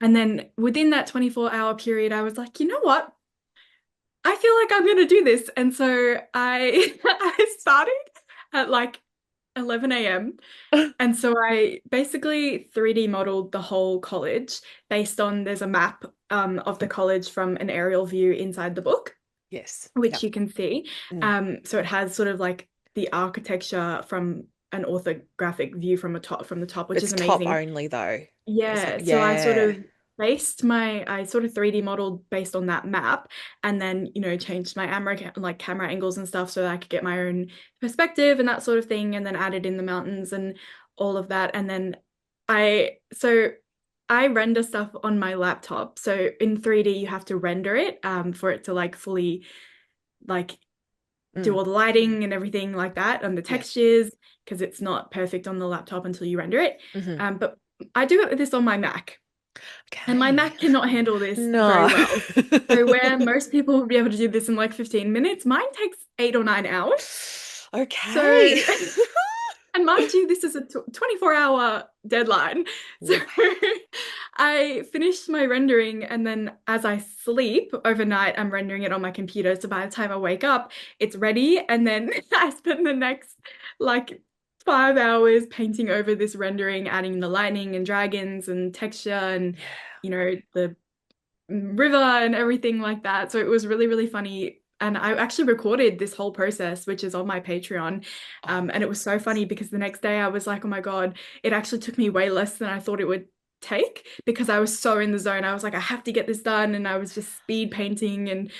Speaker 2: And then within that 24-hour period, I was like, you know what? I feel like I'm going to do this. And so I I started at like 11 a.m. And so I basically 3D modeled the whole college based on there's a map of the college from an aerial view inside the book,
Speaker 1: Yes.
Speaker 2: which
Speaker 1: Yep.
Speaker 2: you can see.
Speaker 1: Mm.
Speaker 2: So it has sort of like the architecture from an orthographic view from the top, which
Speaker 1: It's
Speaker 2: is
Speaker 1: top
Speaker 2: amazing.
Speaker 1: only though. Is it?
Speaker 2: Yeah, so
Speaker 1: Yeah.
Speaker 2: I sort of 3D modeled based on that map, and then, changed my camera angles and stuff so that I could get my own perspective and that sort of thing, and then added in the mountains and all of that. And then so I render stuff on my laptop. So in 3D you have to render it for it to like fully like do
Speaker 1: Mm.
Speaker 2: all the lighting and everything like that and the
Speaker 1: Yeah.
Speaker 2: textures because it's not perfect on the laptop until you render it.
Speaker 1: Hmm.
Speaker 2: But I do this on my Mac, and my
Speaker 1: Okay.
Speaker 2: Mac cannot handle this very
Speaker 1: No.
Speaker 2: well. So where most people would be able to do this in like 15 minutes, mine takes 8 or 9 hours.
Speaker 1: Okay.
Speaker 2: So, and mind you, this is a 24-hour deadline. So
Speaker 1: Wow.
Speaker 2: I finished my rendering, and then as I sleep overnight, I'm rendering it on my computer. So by the time I wake up, it's ready. And then I spend the next like 5 hours painting over this rendering, adding the lightning and dragons and texture and,
Speaker 1: Yeah.
Speaker 2: the river and everything like that. So it was really, really funny. And I actually recorded this whole process, which is on my Patreon.
Speaker 1: Oh,
Speaker 2: And it was so funny because the next day I was like, oh my God, it actually took me way less than I thought it would take because I was so in the zone. I was like, I have to get this done. And I was just speed painting. And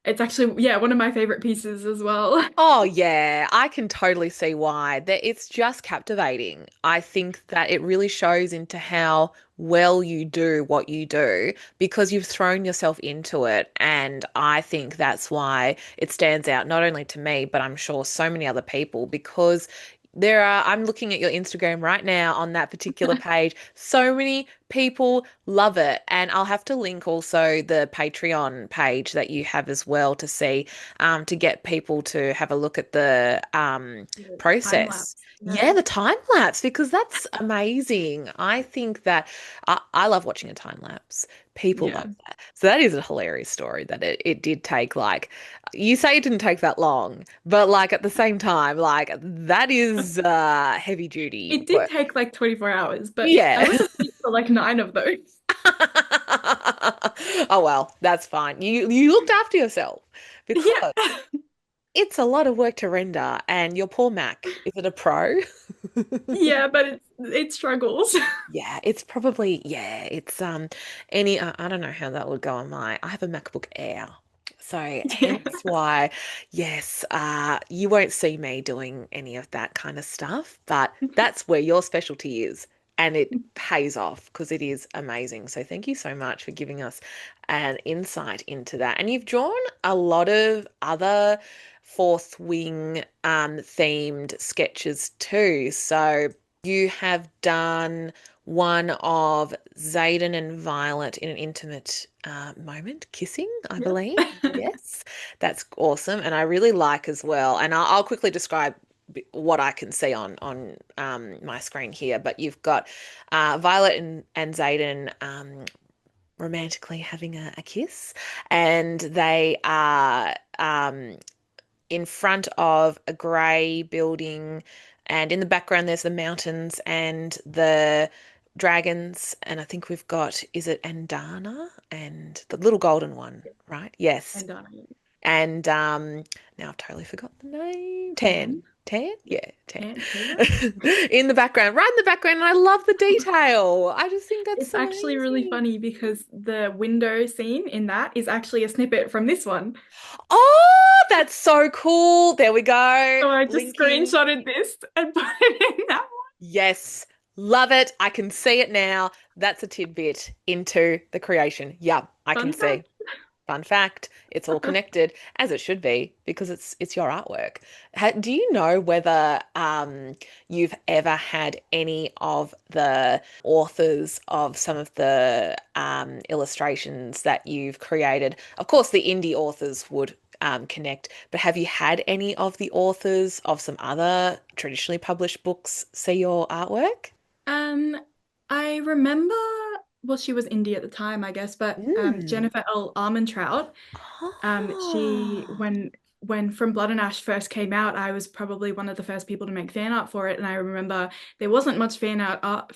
Speaker 2: it's actually, yeah, one of my favorite pieces as well.
Speaker 1: oh yeah, I can totally see why. That it's just captivating. I think that it really shows into how well you do what you do because you've thrown yourself into it. And I think that's why it stands out not only to me, but I'm sure so many other people because I'm looking at your Instagram right now on that particular page. So many people love it. And I'll have to link also the Patreon page that you have as well to see to get people to have a look at the
Speaker 2: Time
Speaker 1: process.
Speaker 2: lapse.
Speaker 1: Yeah,
Speaker 2: Yeah.
Speaker 1: the time lapse, because that's amazing. I think that I love watching a time lapse. People love
Speaker 2: Yeah.
Speaker 1: that. So that is a hilarious story that it did take like, you say it didn't take that long, but like at the same time, like that is heavy duty
Speaker 2: It did
Speaker 1: work.
Speaker 2: take like 24 hours, but I
Speaker 1: Yeah.
Speaker 2: was asleep for like 9 of those.
Speaker 1: Oh well, that's fine. You looked after yourself because
Speaker 2: Yeah.
Speaker 1: it's a lot of work to render. And your poor Mac, is it a Pro?
Speaker 2: Yeah, but it struggles.
Speaker 1: Yeah, it's probably it's any I don't know how that would go on my I have a MacBook Air. So
Speaker 2: Yeah.
Speaker 1: hence why yes, you won't see me doing any of that kind of stuff, but that's where your specialty is and it pays off because it is amazing. So thank you so much for giving us an insight into that. And you've drawn a lot of other fourth wing themed sketches too. So you have done one of Xaden and Violet in an intimate moment, kissing, I
Speaker 2: Yep.
Speaker 1: believe. Yes, that's awesome, and I really like as well. And I'll quickly describe what I can see on my screen here. But you've got Violet and Xaden romantically having a kiss, and they are in front of a grey building, and in the background there's the mountains and the dragons, and I think we've got, is it Andana and the little golden one, right? Yes.
Speaker 2: And
Speaker 1: And now I've totally forgot the name. Tan.
Speaker 2: tan.
Speaker 1: Tan?
Speaker 2: Yep.
Speaker 1: Yeah, Tan.
Speaker 2: Tan Taylor.
Speaker 1: In the background, right in the background, and I love the detail. I just think that's
Speaker 2: It's
Speaker 1: so
Speaker 2: actually really
Speaker 1: amazing.
Speaker 2: funny because the window scene in that is actually a snippet from this one.
Speaker 1: Oh, that's so cool. There we go.
Speaker 2: So I just
Speaker 1: Linking.
Speaker 2: screenshotted this and put it in that
Speaker 1: Yes, love it. I can see it now. That's a tidbit into the creation. Yeah, I can
Speaker 2: one. Fun
Speaker 1: see.
Speaker 2: fact.
Speaker 1: Fun fact, it's all connected as it should be because it's your artwork. Do you know whether you've ever had any of the authors of some of the illustrations that you've created? Of course, the indie authors would connect, but have you had any of the authors of some other traditionally published books see your artwork?
Speaker 2: Um, I remember, well, she was indie at the time, I guess, but
Speaker 1: Mm.
Speaker 2: Jennifer L. Armentrout, she
Speaker 1: Oh,
Speaker 2: when From Blood and Ash first came out, I was probably one of the first people to make fan art for it, and I remember there wasn't much fan art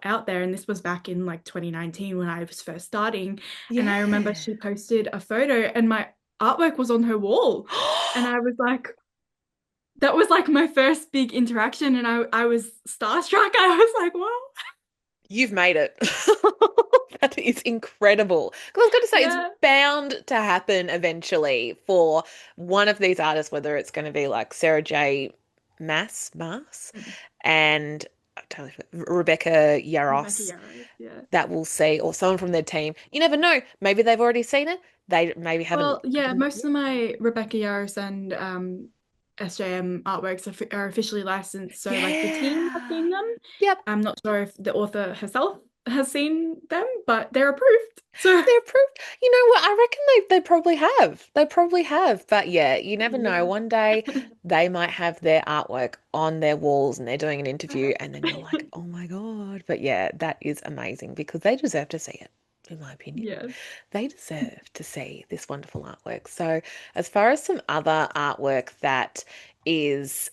Speaker 2: out there, and this was back in like 2019 when I was first starting, and I remember
Speaker 1: yeah.
Speaker 2: she posted a photo, and my artwork was on her wall, and I was like, that was like my first big interaction, and I was starstruck. I was like, wow,
Speaker 1: You've made it. That is incredible. 'Cause I was going to say it's
Speaker 2: yeah.
Speaker 1: bound to happen eventually for one of these artists, whether it's going to be like Sarah J. Maas, and I totally forgot, Rebecca
Speaker 2: Rebecca
Speaker 1: Yaros,
Speaker 2: Yarros, yeah.
Speaker 1: that will see, or someone from their team. You never know. Maybe they've already seen it. They maybe haven't
Speaker 2: Well, yeah,
Speaker 1: done it
Speaker 2: most
Speaker 1: yet.
Speaker 2: of my Rebecca Yarros and SJM artworks are officially licensed, so like the team have seen
Speaker 1: Yeah.
Speaker 2: them.
Speaker 1: Yep.
Speaker 2: I'm not sure if the author herself has seen them, but they're approved. So
Speaker 1: They're approved. You know what? I reckon they probably have. They probably have. But yeah, you never know.
Speaker 2: yeah.
Speaker 1: One day they might have their artwork on their walls and they're doing an interview and then you're like, oh my God. But yeah, that is amazing because they deserve to see it, in my opinion.
Speaker 2: Yeah.
Speaker 1: They deserve to see this wonderful artwork. So, as far as some other artwork that is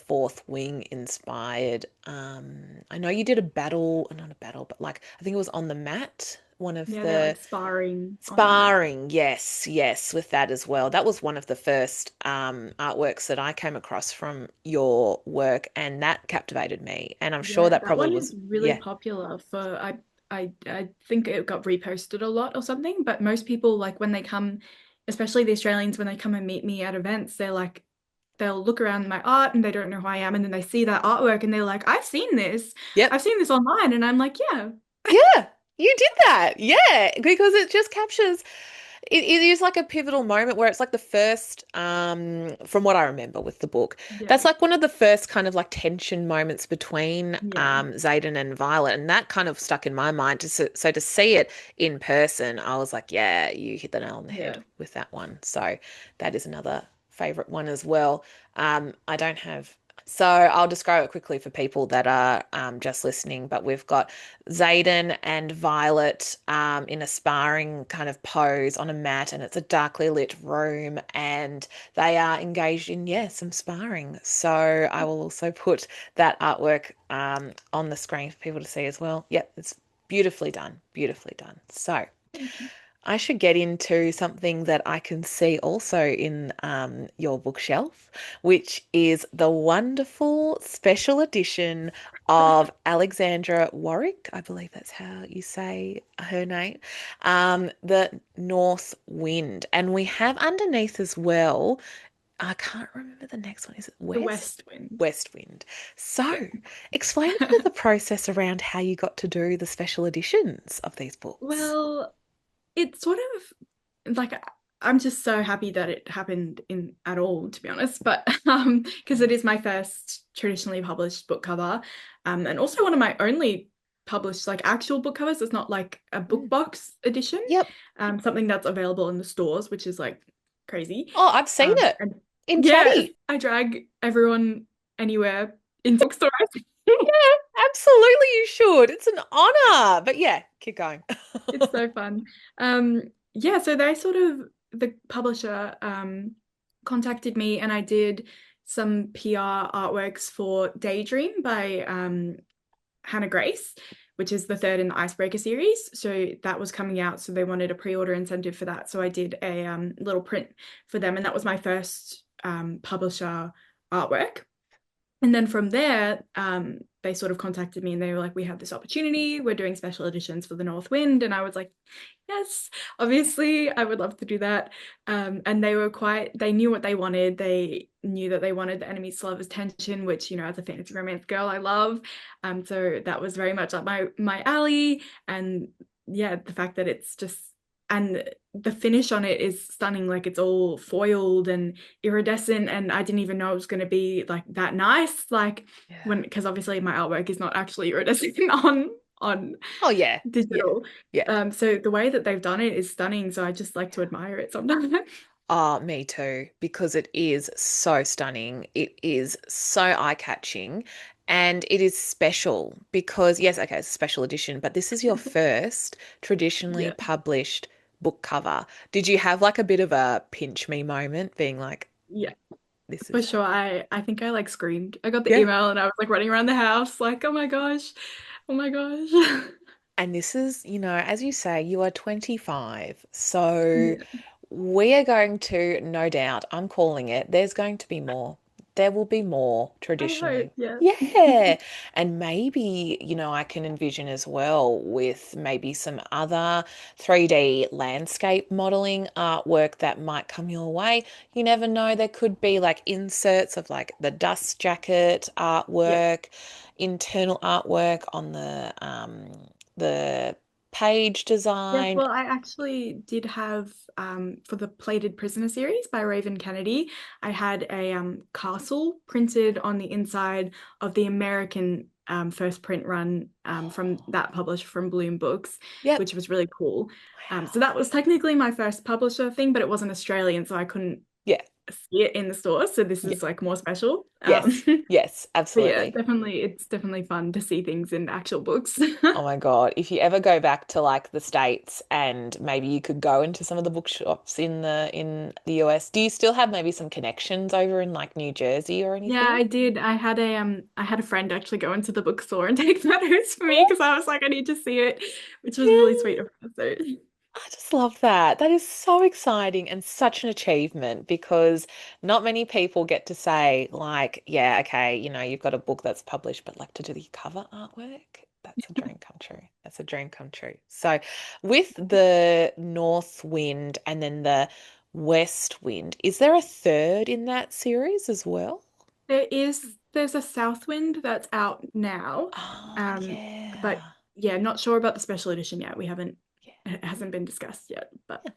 Speaker 1: Fourth Wing inspired, I know you did a battle, not a battle, but like I think it was on the mat, one of
Speaker 2: Yeah, they're
Speaker 1: the
Speaker 2: like sparring on the mat.
Speaker 1: sparring. Yes, yes, with that as well. That was one of the first artworks that I came across from your work, and that captivated me. And I'm sure
Speaker 2: Yeah,
Speaker 1: that
Speaker 2: that
Speaker 1: probably
Speaker 2: one
Speaker 1: was,
Speaker 2: is really
Speaker 1: yeah,
Speaker 2: popular for I think it got reposted a lot or something, but most people like when they come, especially the Australians when they come and meet me at events, they're like they'll look around my art and they don't know who I am and then they see that artwork and they're like, I've seen this.
Speaker 1: yep.
Speaker 2: I've seen this online and I'm like, yeah.
Speaker 1: Yeah, you did that. Yeah, because it just captures it is like a pivotal moment where it's like the first, from what I remember with the book,
Speaker 2: Yeah.
Speaker 1: that's like one of the first kind of like tension moments between
Speaker 2: Yeah.
Speaker 1: Xaden and Violet, and that kind of stuck in my mind. So to see it in person, I was like, yeah, you hit the nail on the head
Speaker 2: Yeah.
Speaker 1: with that one. So that is another favorite one as well. I don't have. So I'll describe it quickly for people that are just listening, but we've got Xaden and Violet in a sparring kind of pose on a mat, and it's a darkly lit room, and they are engaged in, yeah, some sparring. So I will also put that artwork on the screen for people to see as well. Yep, it's beautifully done, beautifully done. So
Speaker 2: Thank you.
Speaker 1: I should get into something that I can see also in your bookshelf, which is the wonderful special edition of Alexandra Warwick. I believe that's how you say her name. The North Wind. And we have underneath as well, I can't remember the next one. Is it
Speaker 2: The
Speaker 1: West?
Speaker 2: West Wind.
Speaker 1: West Wind. So,
Speaker 2: Yeah.
Speaker 1: explain a bit of the process around how you got to do the special editions of these books.
Speaker 2: Well, it's sort of like I'm just so happy that it happened in at all, to be honest. But because it is my first traditionally published book cover, and also one of my only published like actual book covers. It's not like a book
Speaker 1: Mm.
Speaker 2: box edition,
Speaker 1: Yep.
Speaker 2: something that's available in the stores, which is like crazy.
Speaker 1: Oh, I've seen it
Speaker 2: And
Speaker 1: in
Speaker 2: yeah,
Speaker 1: Toddy.
Speaker 2: I drag everyone anywhere into bookstores.
Speaker 1: Absolutely, you should. It's an honor. But yeah, keep going.
Speaker 2: It's so fun. Um, yeah, so they sort of the publisher contacted me and I did some PR artworks for Daydream by Hannah Grace, which is the third in the Icebreaker series. So that was coming out, so they wanted a pre-order incentive for that. So I did a little print for them, and that was my first publisher artwork. And then from there, they sort of contacted me and they were like, we have this opportunity. We're doing special editions for the North Wind. And I was like, yes, obviously, I would love to do that. And they were they knew what they wanted. They knew that they wanted the enemies to lovers tension, which, as a fantasy romance girl, I love. So that was very much up my alley. And yeah, the fact that it's just, and the finish on it is stunning. Like it's all foiled and iridescent, and I didn't even know it was going to be like that nice. Like
Speaker 1: Yeah.
Speaker 2: when, because obviously my artwork is not actually iridescent on
Speaker 1: Oh yeah. Yeah.
Speaker 2: digital.
Speaker 1: Yeah.
Speaker 2: So the way that they've done it is stunning. So I just like to admire it sometimes.
Speaker 1: Oh, me too, because it is so stunning. It is so eye-catching and it is special because, yes, okay, it's a special edition, but this is your first traditionally
Speaker 2: Yeah,
Speaker 1: published book cover. Did you have like a bit of a pinch me moment being like,
Speaker 2: yeah,
Speaker 1: this
Speaker 2: for
Speaker 1: is,
Speaker 2: sure. I think I like screamed. I got the
Speaker 1: yeah.
Speaker 2: email and I was like running around the house, like, oh my gosh, oh my gosh.
Speaker 1: And this is, as you say, you are 25. So
Speaker 2: Yeah,
Speaker 1: we are going to, no doubt, I'm calling it, there's going to be more. There will be more
Speaker 2: I hope.
Speaker 1: traditionally.
Speaker 2: Yeah,
Speaker 1: Yeah. And maybe, I can envision as well with maybe some other 3D landscape modeling artwork that might come your way. You never know. There could be like inserts of like the dust jacket
Speaker 2: yeah.
Speaker 1: artwork, internal artwork on the page
Speaker 2: Yes,
Speaker 1: design.
Speaker 2: well, I actually did have for the Plated Prisoner series by Raven Kennedy, I had a castle printed on the inside of the American first print run from that published from Bloom Books,
Speaker 1: Yep.
Speaker 2: which was really cool. So
Speaker 1: Wow.
Speaker 2: that was technically my first publisher thing, but it wasn't Australian, so I couldn't
Speaker 1: Yeah.
Speaker 2: see it in the store. So this
Speaker 1: Yeah.
Speaker 2: is like more special.
Speaker 1: Yes. Yes,
Speaker 2: But yeah,
Speaker 1: absolutely.
Speaker 2: definitely, it's definitely fun to see things in actual books.
Speaker 1: Oh my God. If you ever go back to like the States and maybe you could go into some of the bookshops in the US, do you still have maybe some connections over in like New Jersey or
Speaker 2: Yeah,
Speaker 1: anything?
Speaker 2: I did. I had a friend actually go into the bookstore and take photos for me because I was like, I need to see it, which was really sweet
Speaker 1: Yeah.
Speaker 2: of her. So
Speaker 1: I just love that. That is so exciting and such an achievement because not many people get to say, like, yeah, okay, you've got a book that's published, but like to do the cover artwork, that's a dream come true. That's a dream come true. So, with the North Wind and then the West Wind, is there a third in that series as well?
Speaker 2: there's a Southwind that's out now.
Speaker 1: Oh,
Speaker 2: Um, but
Speaker 1: yeah.
Speaker 2: yeah, not sure about the special edition yet. We haven't
Speaker 1: Yeah.
Speaker 2: It hasn't been discussed yet, but
Speaker 1: Yeah.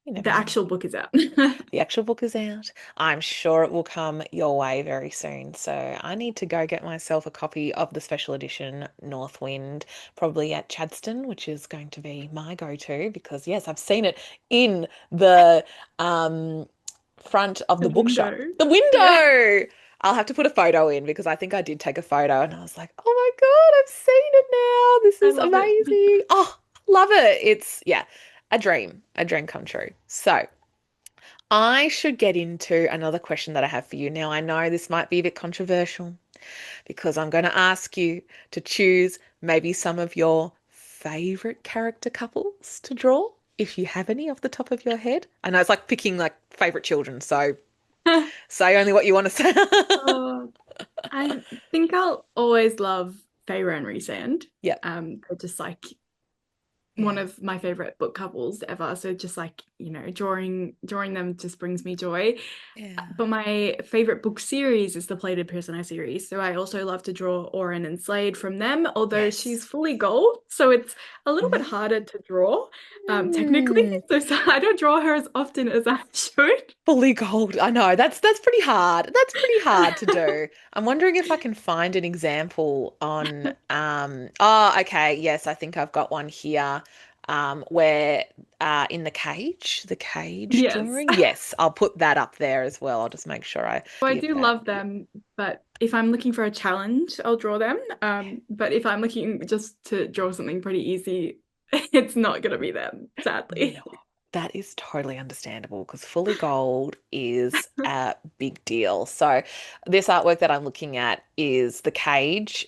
Speaker 1: You never
Speaker 2: the
Speaker 1: know.
Speaker 2: actual book is out.
Speaker 1: The actual book is out. I'm sure it will come your way very soon. So I need to go get myself a copy of the special edition Northwind, probably at Chadston, which is going to be my go-to because yes, I've seen it in the um, front of
Speaker 2: The
Speaker 1: the bookshop.
Speaker 2: window.
Speaker 1: The
Speaker 2: Yeah,
Speaker 1: window. I'll have to put a photo in because I think I did take a photo and I was like, oh my God, I've seen it now. This
Speaker 2: I
Speaker 1: is
Speaker 2: love it.
Speaker 1: amazing. Oh, love it. It's, yeah, a dream come true. So, I should get into another question that I have for you. Now, I know this might be a bit controversial because I'm going to ask you to choose maybe some of your favorite character couples to draw. if you have any off the top of your head. I know it's like picking like favorite children, so say only what you want to say.
Speaker 2: Oh, I think I'll always love Feyre and Rhysand.
Speaker 1: Yep.
Speaker 2: They're just like one
Speaker 1: Yeah.
Speaker 2: of my favorite book couples ever. So just like, drawing them just brings me joy.
Speaker 1: Yeah.
Speaker 2: But my favorite book series is the Plated Prisoner series. So I also love to draw Oren and Slade from them, although she's
Speaker 1: Yes.
Speaker 2: fully gold. So it's a little bit
Speaker 1: Mm.
Speaker 2: harder to draw, technically. So I don't draw her as often as I should.
Speaker 1: Fully gold. I know. That's pretty hard. That's pretty hard to do. I'm wondering if I can find an example on okay, yes, I think I've got one here. Where in the cage
Speaker 2: Yes.
Speaker 1: drawing. Yes, I'll put that up there as well. I'll just make sure I
Speaker 2: So I
Speaker 1: give
Speaker 2: do
Speaker 1: that.
Speaker 2: love them, but if I'm looking for a challenge, I'll draw them. But if I'm looking just to draw something pretty easy, it's not gonna be them,
Speaker 1: No,
Speaker 2: sadly.
Speaker 1: that is totally understandable because fully gold is a big deal. So, this artwork that I'm looking at is the cage,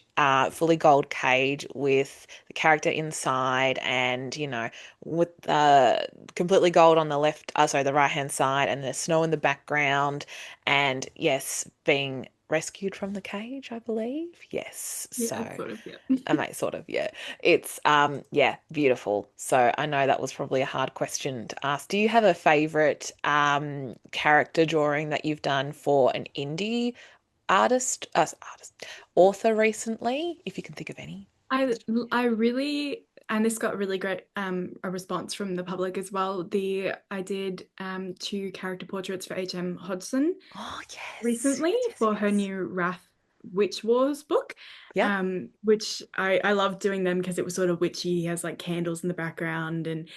Speaker 1: fully gold cage with the character inside, and with completely gold on the left, sorry, the right hand side, and there's snow in the background, and yes, being rescued from the cage, I believe. Yes.
Speaker 2: Yeah,
Speaker 1: So.
Speaker 2: sort of, yeah.
Speaker 1: I might sort of, yeah. It's yeah, beautiful. So I know that was probably a hard question to ask. Do you have a favorite character drawing that you've done for an indie author recently, if you can think of any?
Speaker 2: I I really and this got really great a response from the public as well. The I did two character portraits for H.M. Hodgson
Speaker 1: Oh, yes.
Speaker 2: recently
Speaker 1: Yes, yes,
Speaker 2: for her
Speaker 1: yes.
Speaker 2: new Wrath Witch Wars book.
Speaker 1: Yep.
Speaker 2: Which I love doing them because it was sort of witchy. He has like candles in the background, and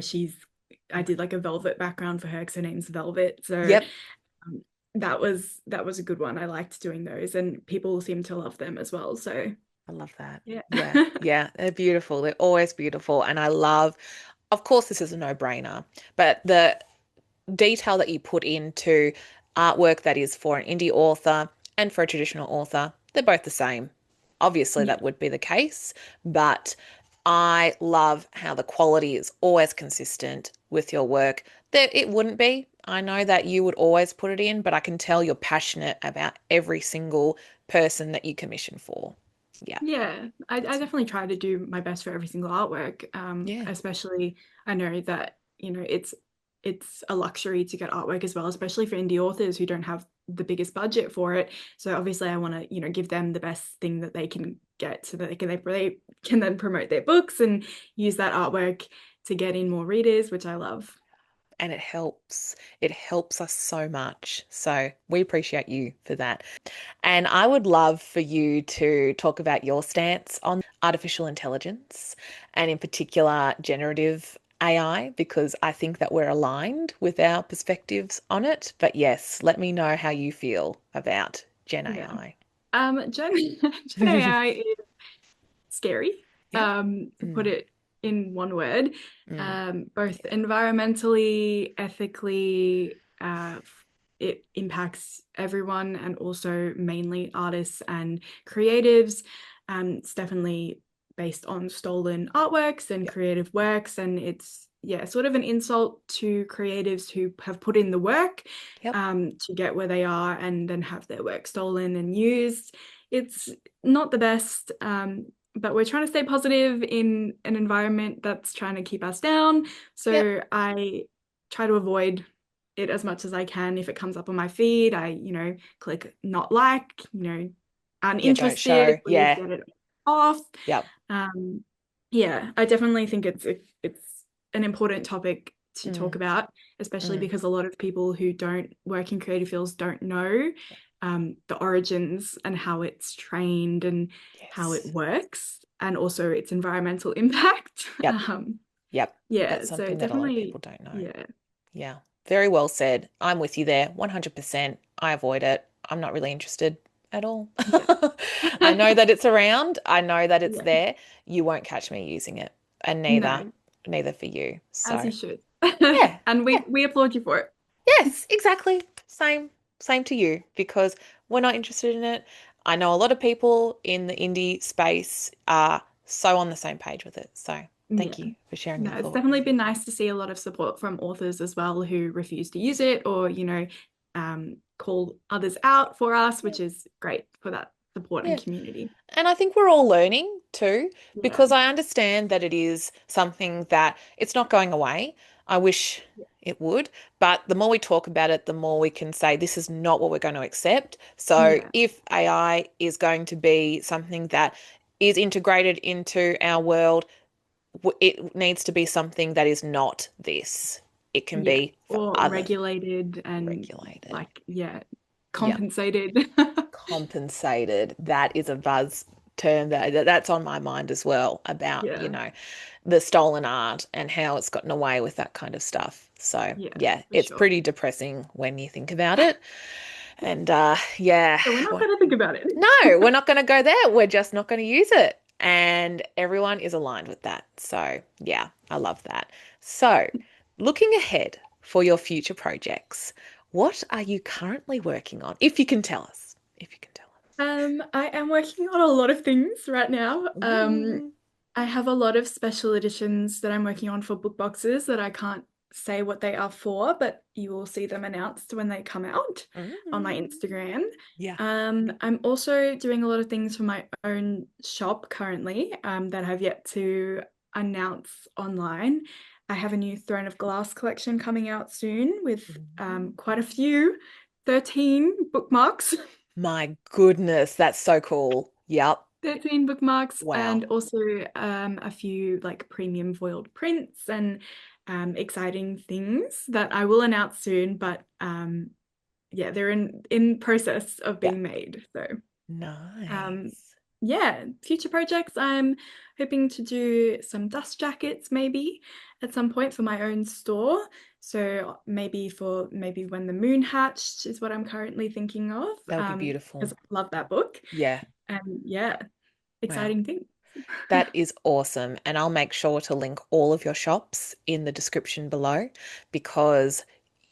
Speaker 2: she's I did like a velvet background for her because her name's Velvet. So
Speaker 1: Yep.
Speaker 2: um, that was a good one. I liked doing those, and people seem to love them as well. So
Speaker 1: I love that.
Speaker 2: yeah.
Speaker 1: Yeah. Yeah. They're beautiful. They're always beautiful. And I love, of course, this is a no-brainer, but the detail that you put into artwork that is for an indie author and for a traditional author, they're both the same. Obviously,
Speaker 2: Yeah.
Speaker 1: that would be the case, but I love how the quality is always consistent with your work. That it wouldn't be. I know that you would always put it in, but I can tell you're passionate about every single person that you commission for. Yeah.
Speaker 2: Yeah, I definitely try to do my best for every single artwork.
Speaker 1: Yeah.
Speaker 2: Especially I know that, it's a luxury to get artwork as well, especially for indie authors who don't have the biggest budget for it. So obviously I want to, give them the best thing that they can get so that they can then promote their books and use that artwork to get in more readers, which I love.
Speaker 1: And it helps. It helps us so much. So we appreciate you for that. And I would love for you to talk about your stance on artificial intelligence and, in particular, generative AI, because I think that we're aligned with our perspectives on it. But yes, let me know how you feel about Gen
Speaker 2: Yeah.
Speaker 1: AI.
Speaker 2: Gen AI is scary,
Speaker 1: Yep.
Speaker 2: to put it in one word,
Speaker 1: Mm.
Speaker 2: both
Speaker 1: Yeah.
Speaker 2: environmentally, ethically, it impacts everyone and also mainly artists and creatives. It's definitely based on stolen artworks and
Speaker 1: Yep.
Speaker 2: creative works, and it's yeah, sort of an insult to creatives who have put in the work
Speaker 1: Yep.
Speaker 2: to get where they are and then have their work stolen and used. It's not the best. But we're trying to stay positive in an environment that's trying to keep us down.
Speaker 1: Yep.
Speaker 2: So I try to avoid it as much as I can. If it comes up on my feed, I, click not like,
Speaker 1: Yeah. Don't
Speaker 2: uninterested,
Speaker 1: show.
Speaker 2: please
Speaker 1: Yeah.
Speaker 2: get it off.
Speaker 1: Yep.
Speaker 2: Um, yeah, I definitely think it's an important topic to talk
Speaker 1: Mm.
Speaker 2: about, especially
Speaker 1: Mm.
Speaker 2: because a lot of people who don't work in creative fields don't know the origins and how it's trained and how it
Speaker 1: Yes.
Speaker 2: works, and also its environmental impact.
Speaker 1: Yep. Yep.
Speaker 2: Yeah,
Speaker 1: That's
Speaker 2: so
Speaker 1: something that a lot of
Speaker 2: definitely,
Speaker 1: people don't know.
Speaker 2: yeah,
Speaker 1: Yeah, very well said. I'm with you there, 100%. I avoid it. I'm not really interested at all.
Speaker 2: yeah,
Speaker 1: I know that it's around. I know that it's
Speaker 2: yeah.
Speaker 1: there. You won't catch me using it, and
Speaker 2: No,
Speaker 1: neither for you.
Speaker 2: as
Speaker 1: So,
Speaker 2: you should.
Speaker 1: yeah,
Speaker 2: And
Speaker 1: yeah,
Speaker 2: we applaud you for it.
Speaker 1: yes, exactly. Same to you because we're not interested in it. I know a lot of people in the indie space are so on the same page with it. So,
Speaker 2: Yeah.
Speaker 1: Thank you for sharing
Speaker 2: No,
Speaker 1: your
Speaker 2: it's
Speaker 1: thoughts.
Speaker 2: definitely been nice to see a lot of support from authors as well who refuse to use it or, call others out for us,
Speaker 1: Yeah.
Speaker 2: which is great for that support and
Speaker 1: Yeah.
Speaker 2: community.
Speaker 1: And I think we're all learning too,
Speaker 2: Yeah.
Speaker 1: because I understand that it is something that it's not going away. I wish it would, but the more we talk about it, the more we can say this is not what we're going to accept. So
Speaker 2: Yeah.
Speaker 1: if AI is going to be something that is integrated into our world, it needs to be something that is not this. It can
Speaker 2: Yeah.
Speaker 1: be for
Speaker 2: Or
Speaker 1: other
Speaker 2: regulated and
Speaker 1: regulated.
Speaker 2: like, yeah,
Speaker 1: Yeah.
Speaker 2: compensated.
Speaker 1: Compensated. That is a buzz term that's on my mind as well about,
Speaker 2: Yeah.
Speaker 1: the stolen art and how it's gotten away with that kind of stuff. So,
Speaker 2: Yeah,
Speaker 1: yeah,
Speaker 2: for
Speaker 1: it's
Speaker 2: sure.
Speaker 1: pretty depressing when you think about it. And yeah,
Speaker 2: So we're not going to think about it.
Speaker 1: no, we're not going to go there. We're just not going to use it. And everyone is aligned with that. So, yeah, I love that. So, looking ahead for your future projects, what are you currently working on? If you can tell us. If you can tell
Speaker 2: I am working on a lot of things right now.
Speaker 1: us. Ooh.
Speaker 2: I have a lot of special editions that I'm working on for book boxes that I can't say what they are for, but you will see them announced when they come out on my
Speaker 1: Mm.
Speaker 2: Instagram.
Speaker 1: Yeah.
Speaker 2: I'm also doing a lot of things for my own shop currently, that I have yet to announce online. I have a new Throne of Glass collection coming out soon with quite a few, 13 bookmarks.
Speaker 1: My goodness, that's so cool. Yep.
Speaker 2: 13 bookmarks
Speaker 1: Wow.
Speaker 2: and also a few like premium foiled prints and exciting things that I will announce soon, but yeah, they're in process of
Speaker 1: Yeah.
Speaker 2: being made. So um,
Speaker 1: Nice.
Speaker 2: yeah, future projects. I'm hoping to do some dust jackets maybe at some point for my own store. So maybe when the moon hatched is what I'm currently thinking of.
Speaker 1: That would be beautiful.
Speaker 2: Because I love that book.
Speaker 1: Yeah.
Speaker 2: And yeah,
Speaker 1: Wow.
Speaker 2: exciting things.
Speaker 1: That is awesome. And I'll make sure to link all of your shops in the description below because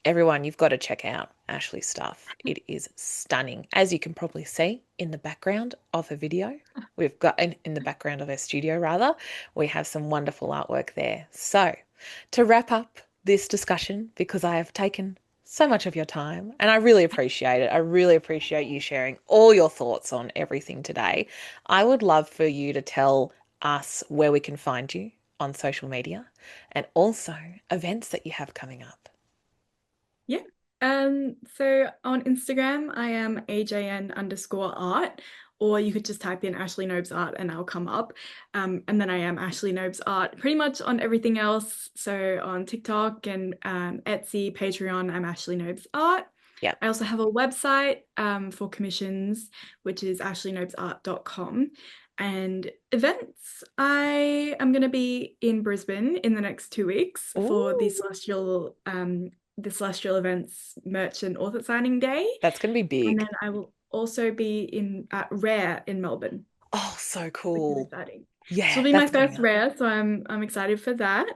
Speaker 1: everyone, you've got to check out Ashley's stuff. It is stunning. As you can probably see in the background of her video, we've got in the background of her studio, rather, we have some wonderful artwork there. So, to wrap up this discussion, because I have taken so much of your time and I really appreciate it. I really appreciate you sharing all your thoughts on everything today. I would love for you to tell us where we can find you on social media and also events that you have coming up.
Speaker 2: Yeah. So on Instagram, I am AJN_art, or you could just type in Ashley Nobes art and I'll come up. And then I am Ashley Nobes art pretty much on everything else. So on TikTok and Etsy, Patreon, I'm Ashley Nobes art.
Speaker 1: Yep.
Speaker 2: I also have a website for commissions, which is ashleynobesart.com. And events, I am going to be in Brisbane in the next 2 weeks for
Speaker 1: Ooh,
Speaker 2: the Celestial Events Merch and Author Signing Day.
Speaker 1: that's going to be
Speaker 2: And
Speaker 1: big.
Speaker 2: then I will also be in at Rare in Melbourne,
Speaker 1: Oh, so
Speaker 2: which is
Speaker 1: cool.
Speaker 2: exciting. This will
Speaker 1: Yeah,
Speaker 2: be my
Speaker 1: that's coming
Speaker 2: first
Speaker 1: up.
Speaker 2: Rare, so I'm excited for that.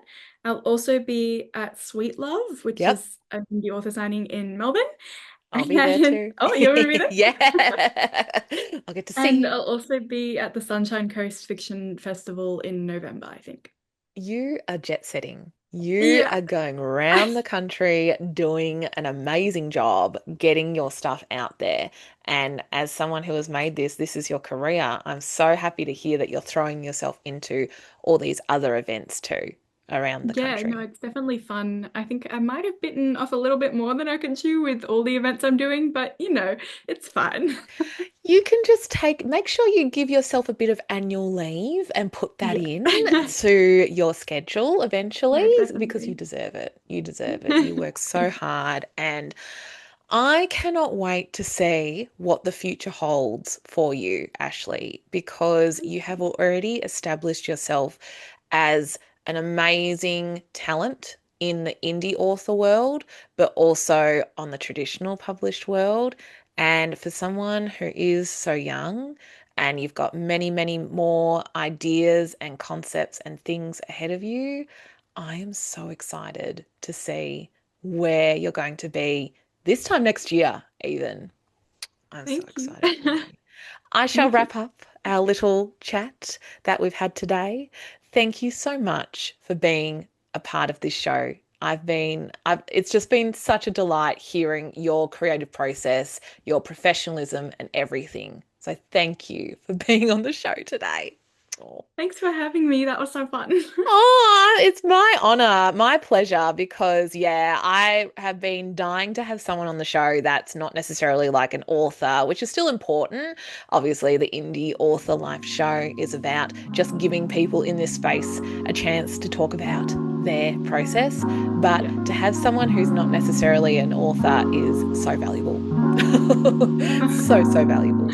Speaker 2: I'll also be at Sweet Love, which
Speaker 1: Yep,
Speaker 2: is an indie author signing in Melbourne.
Speaker 1: I'll be there
Speaker 2: And
Speaker 1: too.
Speaker 2: oh, you're gonna be there?
Speaker 1: Yeah, I'll get to see
Speaker 2: And
Speaker 1: you.
Speaker 2: I'll also be at the Sunshine Coast Fiction Festival in November, I think.
Speaker 1: You are jet setting. You
Speaker 2: Yeah.
Speaker 1: are going around the country doing an amazing job getting your stuff out there. And as someone who has made this is your career. I'm so happy to hear that you're throwing yourself into all these other events too around the
Speaker 2: Yeah, no,
Speaker 1: country.
Speaker 2: it's definitely fun. I think I might have bitten off a little bit more than I can chew with all the events I'm doing, but it's fine.
Speaker 1: You can just make sure you give yourself a bit of annual leave and put that
Speaker 2: Yeah.
Speaker 1: in to your schedule eventually
Speaker 2: No,
Speaker 1: because you
Speaker 2: definitely.
Speaker 1: deserve it. You deserve it. You work so hard and I cannot wait to see what the future holds for you, Ashley, because you have already established yourself as an amazing talent in the indie author world, but also on the traditional published world. And for someone who is so young, and you've got many, many more ideas and concepts and things ahead of you, I am so excited to see where you're going to be this time next year, even. I'm so
Speaker 2: Thank you.
Speaker 1: excited for you. I shall
Speaker 2: Thank you.
Speaker 1: wrap up our little chat that we've had today. Thank you so much for being a part of this show. It's just been such a delight hearing your creative process, your professionalism, and everything. So thank you for being on the show today. Oh.
Speaker 2: Thanks for having me. That was so fun.
Speaker 1: Oh, it's my honor, my pleasure, because yeah, I have been dying to have someone on the show that's not necessarily like an author, which is still important. Obviously, the indie author life show is about just giving people in this space a chance to talk about their process, but
Speaker 2: Yeah.
Speaker 1: to have someone who's not necessarily an author is so valuable. So, so valuable.